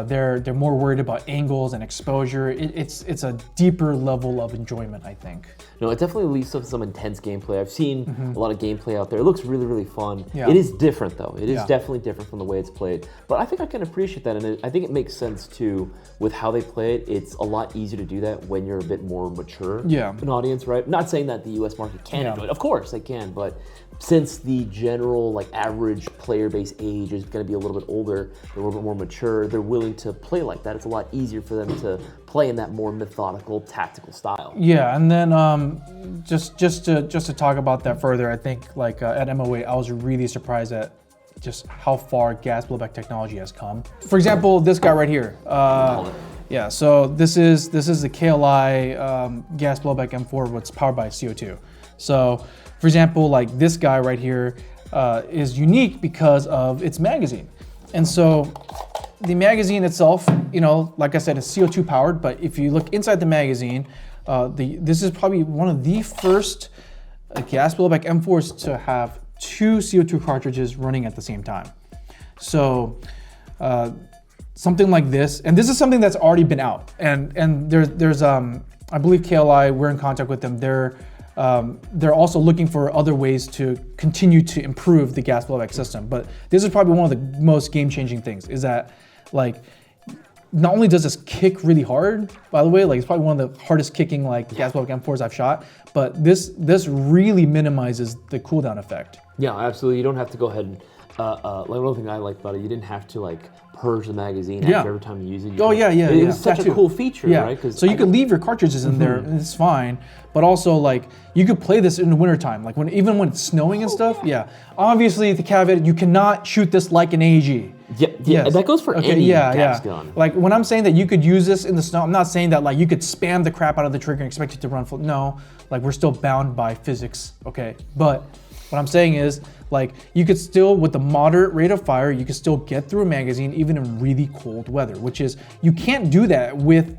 They're more worried about angles and exposure. It's a deeper level of enjoyment, I think. No, it definitely leads to some intense gameplay. I've seen a lot of gameplay out there. It looks really, really fun. Yeah. It is different though. It is definitely different from the way it's played. But I think I can appreciate that, and I think it makes sense too with how they play it. It's a lot easier to do that when you're a bit more mature an audience, right? Not saying that the US market can't enjoy it. Of course they can, but since the general like average player base age is going to be a little bit older, they're a little bit more mature, they're willing to play like that. It's a lot easier for them to play in that more methodical, tactical style. Yeah, and then just to talk about that further, I think like at MOA, I was really surprised at just how far gas blowback technology has come. For example, this guy right here. Yeah, so this is the KLI gas blowback M4, what's powered by CO2. So, for example, like this guy right here is unique because of its magazine. And so the magazine itself, you know, like I said, is CO2 powered, but if you look inside the magazine, this is probably one of the first gas blowback M4s to have two CO2 cartridges running at the same time. So something like this, and this is something that's already been out, and there's I believe KLI, we're in contact with them. they're also looking for other ways to continue to improve the gas blowback system. But this is probably one of the most game-changing things, is that like, not only does this kick really hard, by the way, like it's probably one of the hardest kicking like gas blowback M4s I've shot, but this really minimizes the cooldown effect. Yeah, absolutely. You don't have to go ahead and like one thing I liked about it, you didn't have to like purge the magazine after every time you use it. It was such a cool feature, right? So you could leave your cartridges in there, and it's fine. But also, like, you could play this in the wintertime, like even when it's snowing and stuff. Yeah. Obviously, the caveat, you cannot shoot this like an AG. Yeah, yes. That goes for any gas gun. Like when I'm saying that you could use this in the snow, I'm not saying that like you could spam the crap out of the trigger and expect it to run full. No, like we're still bound by physics, okay? But what I'm saying is, like, you could still, with the moderate rate of fire, you could still get through a magazine even in really cold weather, which is, you can't do that with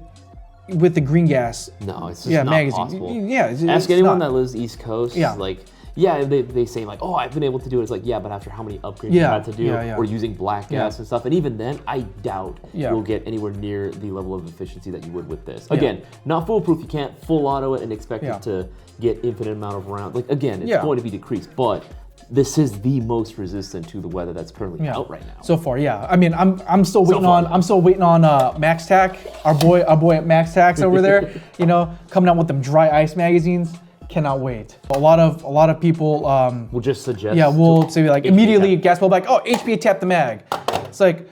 the green gas. No, it's just not possible. Yeah, ask anyone that lives East Coast. Like, they say like, oh, I've been able to do it. It's like, yeah, but after how many upgrades you had to do, or using black gas and stuff, and even then, I doubt you'll get anywhere near the level of efficiency that you would with this. Again, not foolproof. You can't full auto it and expect it to get infinite amount of rounds. Like again, it's going to be decreased, but this is the most resistant to the weather that's currently out right now. So far, I mean, I'm still waiting on Max Tac, our boy at Max Tac over there. You know, coming out with them dry ice magazines. Cannot wait. A lot of people will just suggest. Yeah, we'll say like immediately gas blowback. Oh, HPA tap the mag. It's like,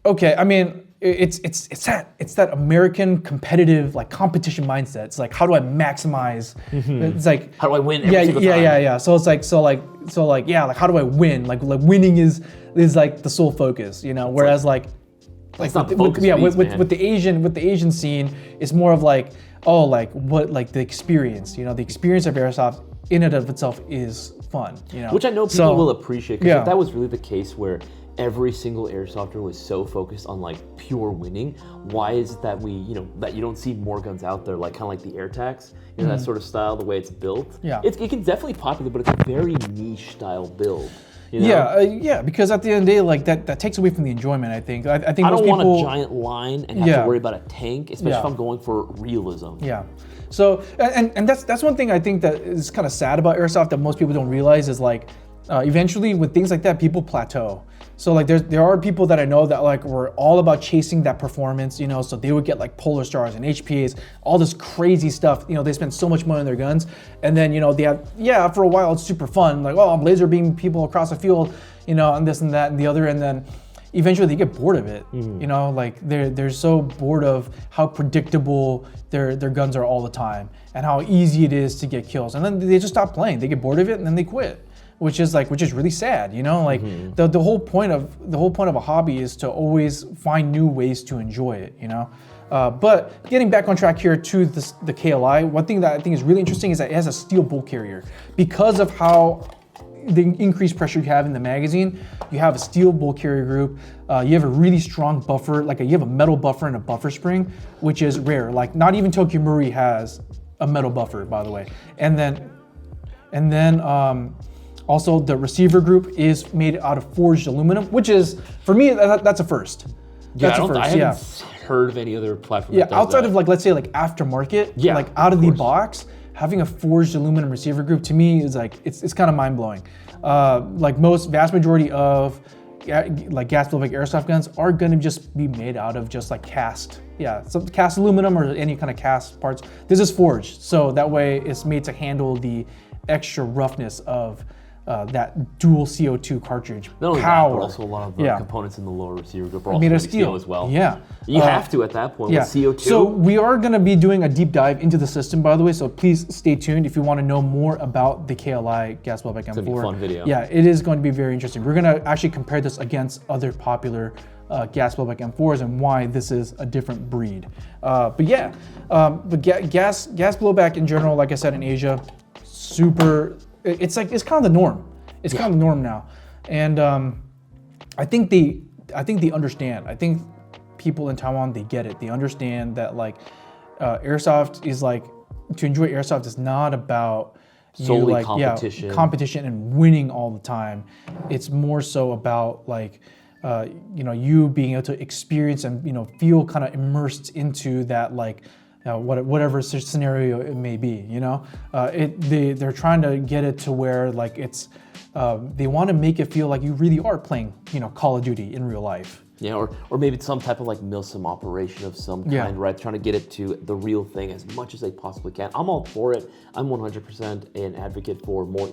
okay. I mean, it's that American competitive like competition mindset. It's like, how do I maximize? It's like, how do I win every single time? Yeah. So it's like like how do I win? Like winning is like the sole focus, you know. Whereas like with the Asian scene, it's more of like, oh, like what, like the experience, you know, the experience of Airsoft in and of itself is fun, you know. Which I know people will appreciate, because if that was really the case where every single Airsofter was so focused on like pure winning, why is it that that you don't see more guns out there, like kind of like the AirTax, you know, that sort of style, the way it's built? Yeah. It can definitely popular, but it's a very niche style build. You know? Because at the end of the day, like that takes away from the enjoyment. I think. I think I don't want a giant line and have to worry about a tank, especially if I'm going for realism. Yeah. So and that's one thing I think that is kind of sad about Airsoft that most people don't realize is like, eventually with things like that, people plateau. So like there are people that I know that like were all about chasing that performance, you know, so they would get like Polar Stars and HPAs, all this crazy stuff, you know, they spend so much money on their guns, and then, you know, they have, for a while it's super fun, like, oh, I'm laser beaming people across the field, you know, and this and that and the other, and then eventually they get bored of it, you know, like they're so bored of how predictable their guns are all the time and how easy it is to get kills, and then they just stop playing, they get bored of it and then they quit. Which is really sad, you know. Like the whole point of a hobby is to always find new ways to enjoy it, you know. But getting back on track here to the KLI, one thing that I think is really interesting is that it has a steel bull carrier. Because of how the increased pressure you have in the magazine, you have a steel bull carrier group. You have a really strong buffer, like you have a metal buffer and a buffer spring, which is rare. Like not even Tokyo Marui has a metal buffer, by the way. And then. Also, the receiver group is made out of forged aluminum, which is, for me, that's a first. That's a first. I haven't heard of any other platform. Yeah, outside of like, let's say like aftermarket, like out of the box, having a forged aluminum receiver group to me is like, it's kind of mind blowing. Like vast majority of like gas blowback airsoft guns are going to just be made out of just like cast. Yeah, so cast aluminum or any kind of cast parts. This is forged, so that way it's made to handle the extra roughness of that dual CO2 cartridge. Not only that, but also a lot of the components in the lower receiver group are also made of steel as well. Yeah. You have to at that point with CO2. So we are going to be doing a deep dive into the system, by the way, so please stay tuned if you want to know more about the KLI gas blowback M4. It's going to be a fun video. Yeah, it is going to be very interesting. We're going to actually compare this against other popular gas blowback M4s and why this is a different breed. But gas blowback in general, like I said, in Asia, it's kind of the norm. It's kind of the norm now, and I think they understand. I think people in Taiwan, they get it. They understand that like airsoft is like, to enjoy airsoft is not about solely competition and winning all the time. It's more so about like you being able to experience and feel kind of immersed into that like whatever scenario it may be. They're trying to get it to where like it's they want to make it feel like you really are playing Call of Duty in real life. Yeah, or maybe it's some type of like milsim operation of some kind, right? Trying to get it to the real thing as much as they possibly can. I'm all for it. I'm 100% an advocate for more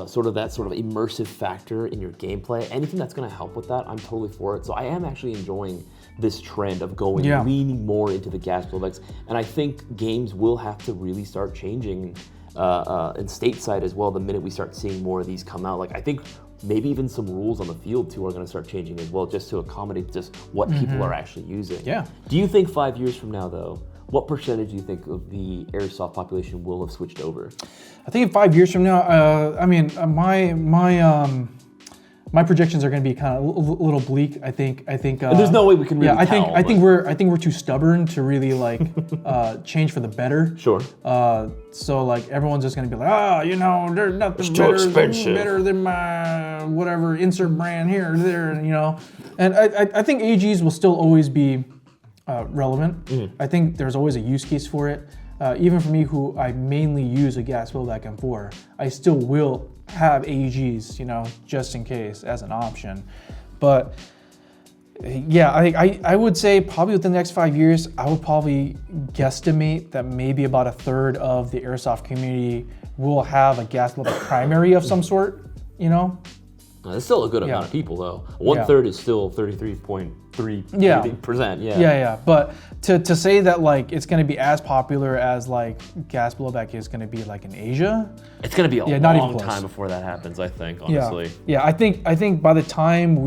sort of immersive factor in your gameplay. Anything that's going to help with that, I'm totally for it. So I am actually enjoying this trend of leaning more into the gas blowbacks, and I think games will have to really start changing and stateside as well the minute we start seeing more of these come out. Like I think maybe even some rules on the field too are going to start changing as well, just to accommodate just what people are actually using. Yeah. Do you think 5 years from now though, what percentage do you think of the airsoft population will have switched over? I think in 5 years from now, my projections are going to be kind of a little bleak. I think. There's no way we can really tell. I think we're too stubborn to really like change for the better. Sure. So like everyone's just going to be like, there's nothing better than my whatever insert brand here or there, And I think AGs will still always be relevant. Mm-hmm. I think there's always a use case for it. Even for me, who I mainly use a gas blowback M4, I still will have AEGs, just in case as an option. But yeah, I would say probably within the next 5 years, I would probably guesstimate that maybe about a third of the airsoft community will have a gas blowback primary of some sort, That's still a good amount of people though. One third is still 33.3%. Yeah. But to say that like it's going to be as popular as like gas blowback is going to be like in Asia, it's going to be a long time before that happens. I think honestly. Yeah. I think by the time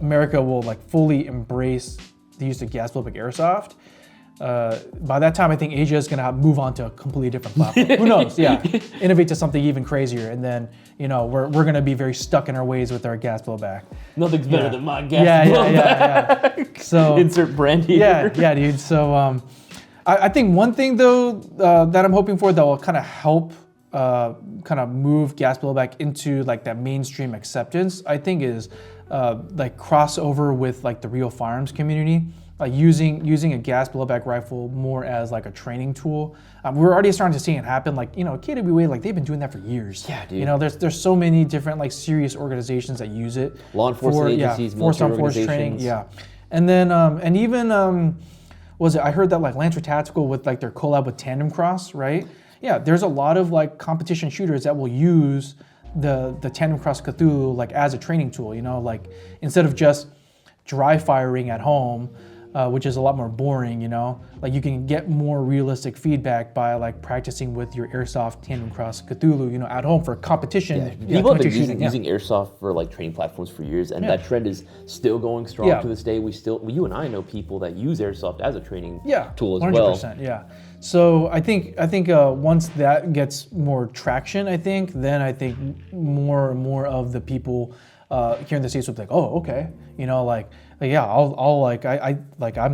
America will like fully embrace the use of gas blowback airsoft. By that time, I think Asia is going to move on to a completely different platform. Who knows? Yeah, innovate to something even crazier, and then we're going to be very stuck in our ways with our gas blowback. Nothing's better than my gas blowback. Yeah. So insert brand here. Yeah, dude. So I think one thing though that I'm hoping for that will kind of help kind of move gas blowback into like that mainstream acceptance, I think is like crossover with like the real firearms community. Using a gas blowback rifle more as like a training tool. We're already starting to see it happen. Like KWA, like they've been doing that for years. Yeah, dude. There's so many different like serious organizations that use it. Law enforcement agencies, military organizations. Training. Yeah, and then and even I heard that like Lancer Tactical with like their collab with Tandem Cross, right? Yeah, there's a lot of like competition shooters that will use the Tandem Cross Cthulhu like as a training tool. Like instead of just dry firing at home. Which is a lot more boring, like you can get more realistic feedback by like practicing with your airsoft Tandem Cross Cthulhu, at home for competition. Yeah. People have been using airsoft for like training platforms for years, and that trend is still going strong to this day. You and I know people that use airsoft as a training tool as 100%, well. 100%, yeah. So I think once that gets more traction, then I think more and more of the people here in the States will be like, oh, okay, I'm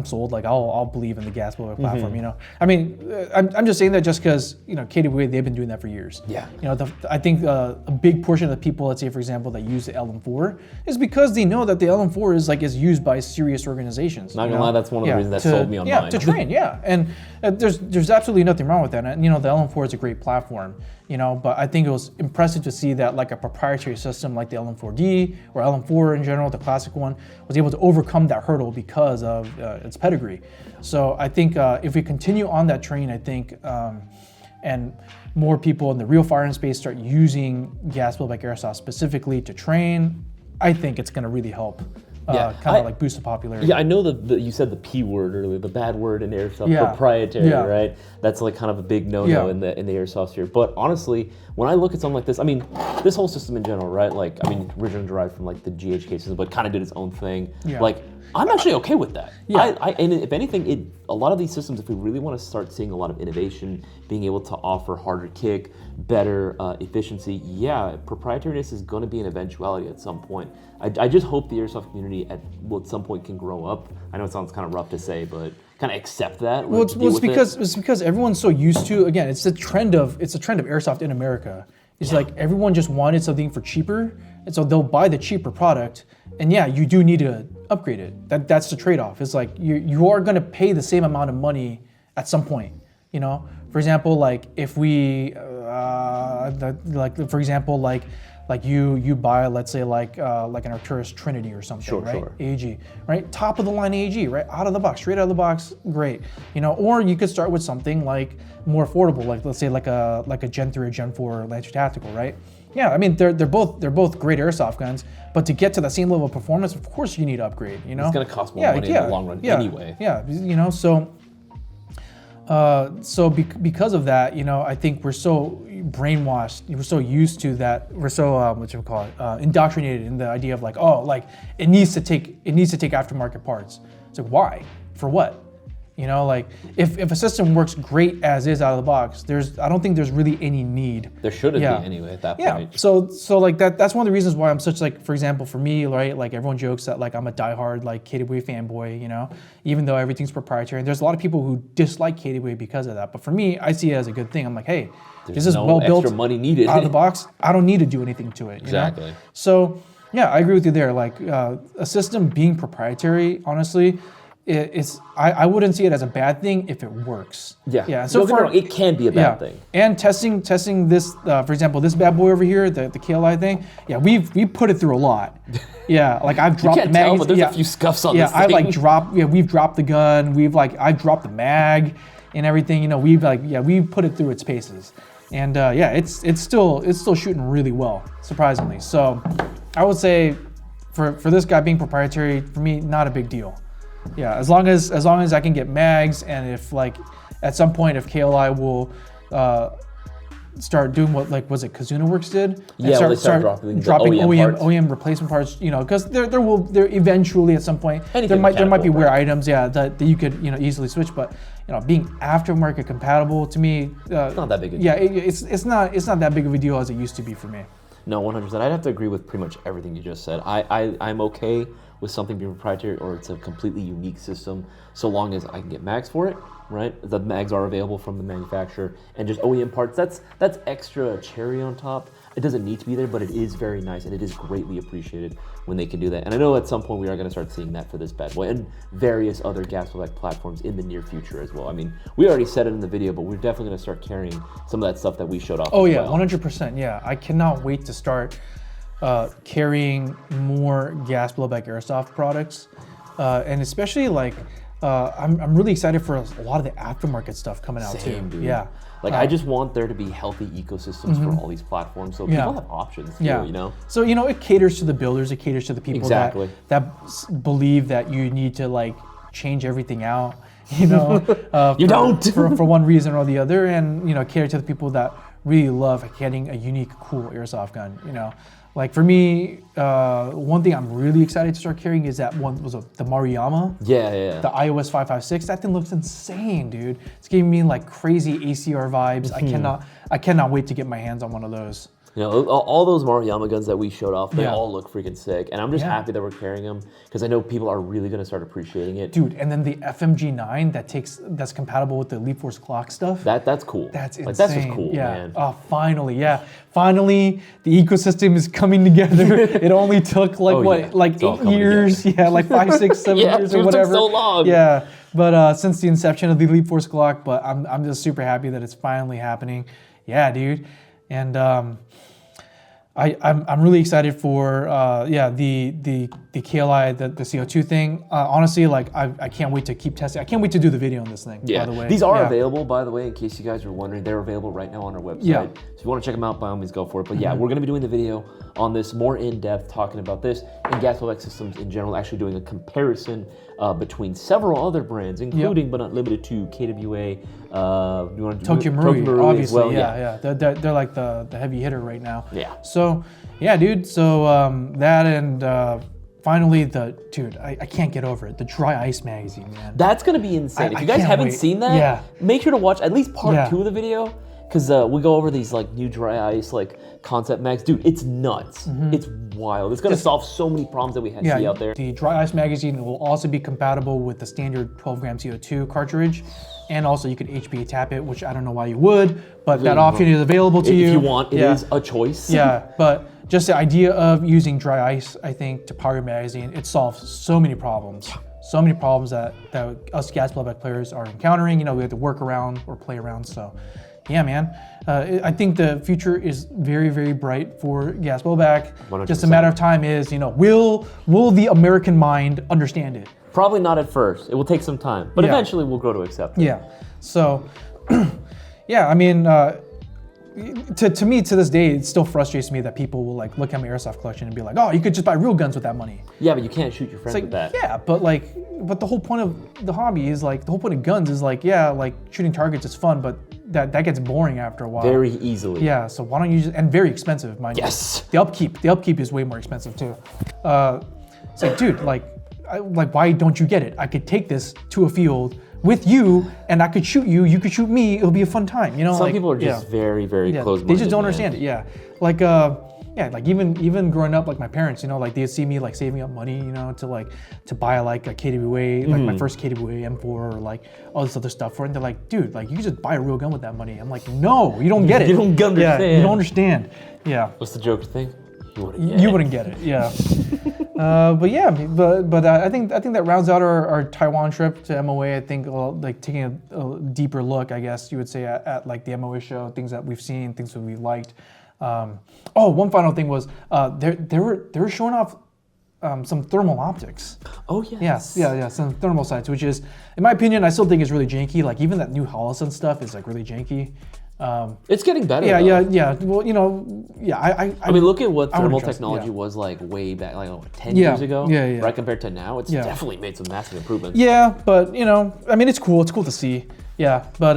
sold. Like I'll believe in the gas blowback platform. I mean, I'm just saying that just because KWA, they've been doing that for years. Yeah. I think a big portion of the people, let's say for example, that use the LM4 is because they know that the LM4 is used by serious organizations. Not gonna lie, that's one of the reasons that sold me on mine. To train. And there's absolutely nothing wrong with that. And the LM4 is a great platform. But I think it was impressive to see that like a proprietary system like the LM4D or LM4 in general, the classic one, was able to overcome that hurdle because of its pedigree. So I think if we continue on that train, I think, and more people in the real firearm space start using gas blowback airsoft specifically to train, I think it's going to really help. Like boost the popularity. Yeah, I know that you said the P word earlier, the bad word in airsoft, proprietary, right? That's like kind of a big no-no in the airsoft sphere. But honestly, when I look at something like this, I mean, this whole system in general, right? Like, I mean, originally derived from like the GHK system, but kind of did its own thing. Yeah. Like, I'm actually okay with that. Yeah. And if anything, a lot of these systems, if we really want to start seeing a lot of innovation, being able to offer harder kick, better efficiency, proprietariness is going to be an eventuality at some point. I just hope the airsoft community at some point can grow up. I know it sounds kind of rough to say, but kind of accept that. Well, it's because everyone's so used to, again, it's a trend of airsoft in America. It's like everyone just wanted something for cheaper, and so they'll buy the cheaper product. And you do need to upgrade it. That's the trade-off. It's like you are gonna pay the same amount of money at some point. You know, for example, like if we like you buy, let's say like an Arcturus Trinity or something, right? Sure. AG, right? Top of the line AG, right? Out of the box, straight out of the box, great. You know, or you could start with something like more affordable, like let's say like a Gen 3 or Gen 4 Lancer Tactical, right? Yeah, I mean they're both great airsoft guns, but to get to the same level of performance, of course you need to upgrade. You know, It's gonna cost more money in the long run anyway. Yeah, you know, because of that, you know, I think we're so brainwashed, we're so used to that, we're so indoctrinated in the idea of like, oh, like it needs to take aftermarket parts. It's like, why? For what? You know, like if a system works great as is out of the box, I don't think there's really any need. There shouldn't be anyway at that point. So like that's one of the reasons why I'm such, like, for example, for me, right, like everyone jokes that like I'm a diehard like KWA fanboy, you know, even though everything's proprietary. And there's a lot of people who dislike KWA because of that. But for me, I see it as a good thing. I'm like, hey, this is well built, extra money needed out of the box. I don't need to do anything to it. Exactly. You know? So yeah, I agree with you there. Like a system being proprietary, honestly, I wouldn't see it as a bad thing if it works. Yeah. So it can be a bad thing. And testing this, for example, this bad boy over here, the KLI thing. Yeah, we put it through a lot. Yeah, like I've dropped the mag. But there's a few scuffs on this thing. I like dropped. Yeah, we've dropped the gun. I've dropped the mag and everything. You know, we've put it through its paces. And it's still shooting really well, surprisingly. So I would say for this guy being proprietary, for me, not a big deal. Yeah, as long as I can get mags, and if like at some point if KLI will start doing what, like, was it Kazuna Works did? Yeah, start dropping OEM replacement parts, you know, because there eventually at some point there might be wear items, that you could, you know, easily switch, but you know, being aftermarket compatible to me, it's not that big a deal. Yeah, it's not that big of a deal as it used to be for me. No, 100%. I'd have to agree with pretty much everything you just said. I'm okay with something being proprietary or it's a completely unique system, so long as I can get mags for it, right? The mags are available from the manufacturer, and just OEM parts, that's extra cherry on top. It doesn't need to be there, but it is very nice, and it is greatly appreciated when they can do that. And I know at some point we are going to start seeing that for this bad boy and various other gas-filled platforms in the near future as well. I mean, we already said it in the video, but we're definitely going to start carrying some of that stuff that we showed off. Oh yeah, 100%. Yeah, I cannot wait to start carrying more gas blowback airsoft products, and especially like I'm really excited for a lot of the aftermarket stuff coming out too. Dude. Yeah, like I just want there to be healthy ecosystems for all these platforms, so people have options too, you know. So you know, it caters to the builders, it caters to the people that believe that you need to like change everything out, you know. for one reason or the other, and you know, cater to the people that really love getting a unique, cool airsoft gun, you know. Like for me, one thing I'm really excited to start carrying is that one was the Maruyama. Yeah. The iOS 556. That thing looks insane, dude. It's giving me like crazy ACR vibes. I cannot wait to get my hands on one of those. You know, all those Maruyama guns that we showed off, they all look freaking sick. And I'm just happy that we're carrying them because I know people are really going to start appreciating it. Dude, and then the FMG9 that's compatible with the Elite Force clock stuff. That's cool. That's insane. Like, that's just cool, man. Oh, finally, Finally, the ecosystem is coming together. It only took like 8 years. Together. Yeah, like 5, 6, 7 years or whatever. It took so long. Yeah, but since the inception of the Elite Force clock, but I'm just super happy that it's finally happening. Yeah, dude. And I'm really excited for the KLI, the CO2 thing. Honestly, like I can't wait to keep testing. I can't wait to do the video on this thing. Yeah, by the way. These are available, by the way, in case you guys are wondering. They're available right now on our website. Yeah. So if you want to check them out, by all means, go for it. But yeah, we're going to be doing the video on this more in depth, talking about this and gas blowback systems in general. Actually, doing a comparison between several other brands, including but not limited to KWA. Tokyo Marui, obviously. Well, yeah. They're like the heavy hitter right now. Yeah. So yeah, dude. So that and finally dude, I can't get over it. The dry ice magazine, man. That's gonna be insane. If you guys haven't seen that, make sure to watch at least part 2 of the video. Because we go over these like new dry ice like concept mags. Dude, it's nuts. It's wild. It's gonna solve so many problems that we see out there. The dry ice magazine will also be compatible with the standard 12 gram CO2 cartridge. and also you could HPA tap it, which I don't know why you would, but that option is available to you. If you want, it is a choice. Yeah, but just the idea of using dry ice, I think, to power your magazine, it solves so many problems. So many problems that us gas blowback players are encountering. You know, we have to work around or play around. So, yeah, man. I think the future is very, very bright for gas blowback. 100%. Just a matter of time is, you know, will the American mind understand it? Probably not at first. It will take some time, but eventually we'll grow to accept it. Yeah. So, yeah, I mean, to me, to this day, it still frustrates me that people will like look at my airsoft collection and be like, "Oh, you could just buy real guns with that money." Yeah, but you can't shoot your friends with that. Yeah, but the whole point of the hobby is like, the whole point of guns is like, yeah, like shooting targets is fun, but that gets boring after a while. Very easily. Yeah, so why don't you just, and very expensive, mind you. Yes. The upkeep is way more expensive too. It's like, dude, like why don't you get it? I could take this to a field with you, and I could shoot you. You could shoot me. It'll be a fun time. You know, some people are just very, very close-minded. They just don't understand it. Yeah, like like even growing up, like my parents, you know, like they'd see me like saving up money, you know, to buy like a KWA, like my first KWA M4 or like all this other stuff for it. And they're like, dude, like you can just buy a real gun with that money. I'm like, no, you don't get it. You don't understand. Yeah, you don't understand. Yeah. What's the joke thing? You wouldn't get it. Yeah. But yeah, but I think that rounds out our Taiwan trip to MOA. I think like taking a deeper look, I guess you would say, at like the MOA show, things that we've seen, things that we liked. One final thing was they were showing off some thermal optics. Oh yes. Yeah, some thermal sights, which is, in my opinion, I still think is really janky. Like even that new Holosun stuff is like really janky. It's getting better. Yeah. Well, you know, yeah. I mean, look at what thermal technology was like way back, like 10 years ago. Yeah. Right, compared to now, it's definitely made some massive improvements. Yeah, but you know, I mean, it's cool. It's cool to see. Yeah, but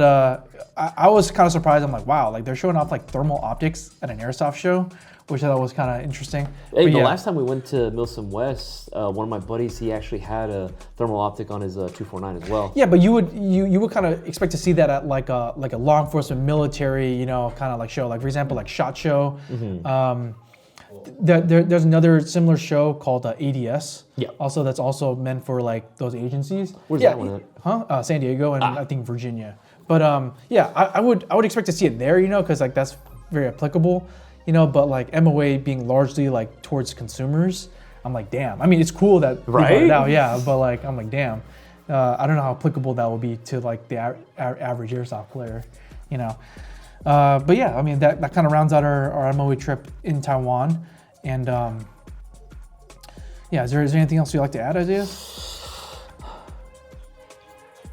I was kind of surprised. I'm like, wow, like they're showing off like thermal optics at an airsoft show, which I thought was kind of interesting. Hey, the last time we went to Milsom West, one of my buddies, he actually had a thermal optic on his 249 as well. Yeah, but you would kind of expect to see that at like a law enforcement, military, you know, kind of like show. Like for example, like SHOT Show. There's another similar show called ADS. Yeah. Also, that's also meant for like those agencies. Where's that one at? San Diego and I think Virginia. But I would expect to see it there, you know, because like that's very applicable. You know, but like MOA being largely like towards consumers, I'm like, damn. I mean, it's cool that they brought it out, yeah, but like, I'm like, damn. I don't know how applicable that will be to like the average airsoft player, you know. But yeah, I mean, that kind of rounds out our MOA trip in Taiwan. And yeah, is there anything else you'd like to add, Isaiah?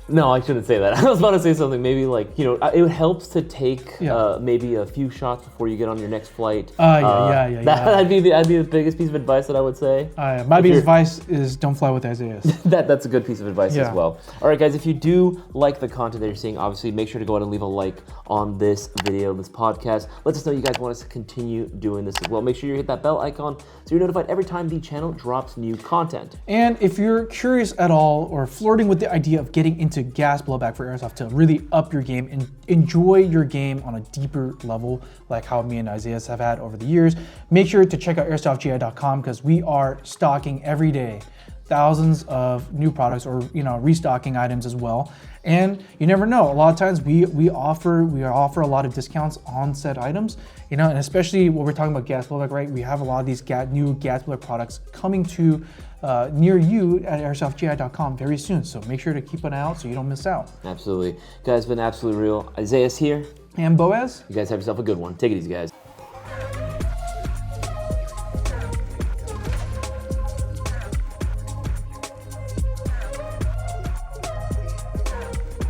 No, I shouldn't say that. I was about to say something. Maybe like, you know, it helps to take maybe a few shots before you get on your next flight. That'd be the biggest piece of advice that I would say. My biggest advice is don't fly with Isaias. That's a good piece of advice as well. All right, guys, if you do like the content that you're seeing, obviously make sure to go ahead and leave a like on this video, this podcast. Let us know you guys want us to continue doing this as well. Make sure you hit that bell icon so you're notified every time the channel drops new content. And if you're curious at all or flirting with the idea of getting into gas blowback for airsoft to really up your game and enjoy your game on a deeper level, like how me and Isaias have had over the years, make sure to check out airsoftgi.com because we are stocking every day thousands of new products, or you know, restocking items as well. And you never know, a lot of times we offer a lot of discounts on said items, you know, and especially when we're talking about gas blowback, right? We have a lot of these new gas blowback products coming to near you at airsoftgi.com very soon. So make sure to keep an eye out so you don't miss out. Absolutely. Guys, been absolutely real. Isaias here. And Boaz. You guys have yourself a good one. Take it easy, guys.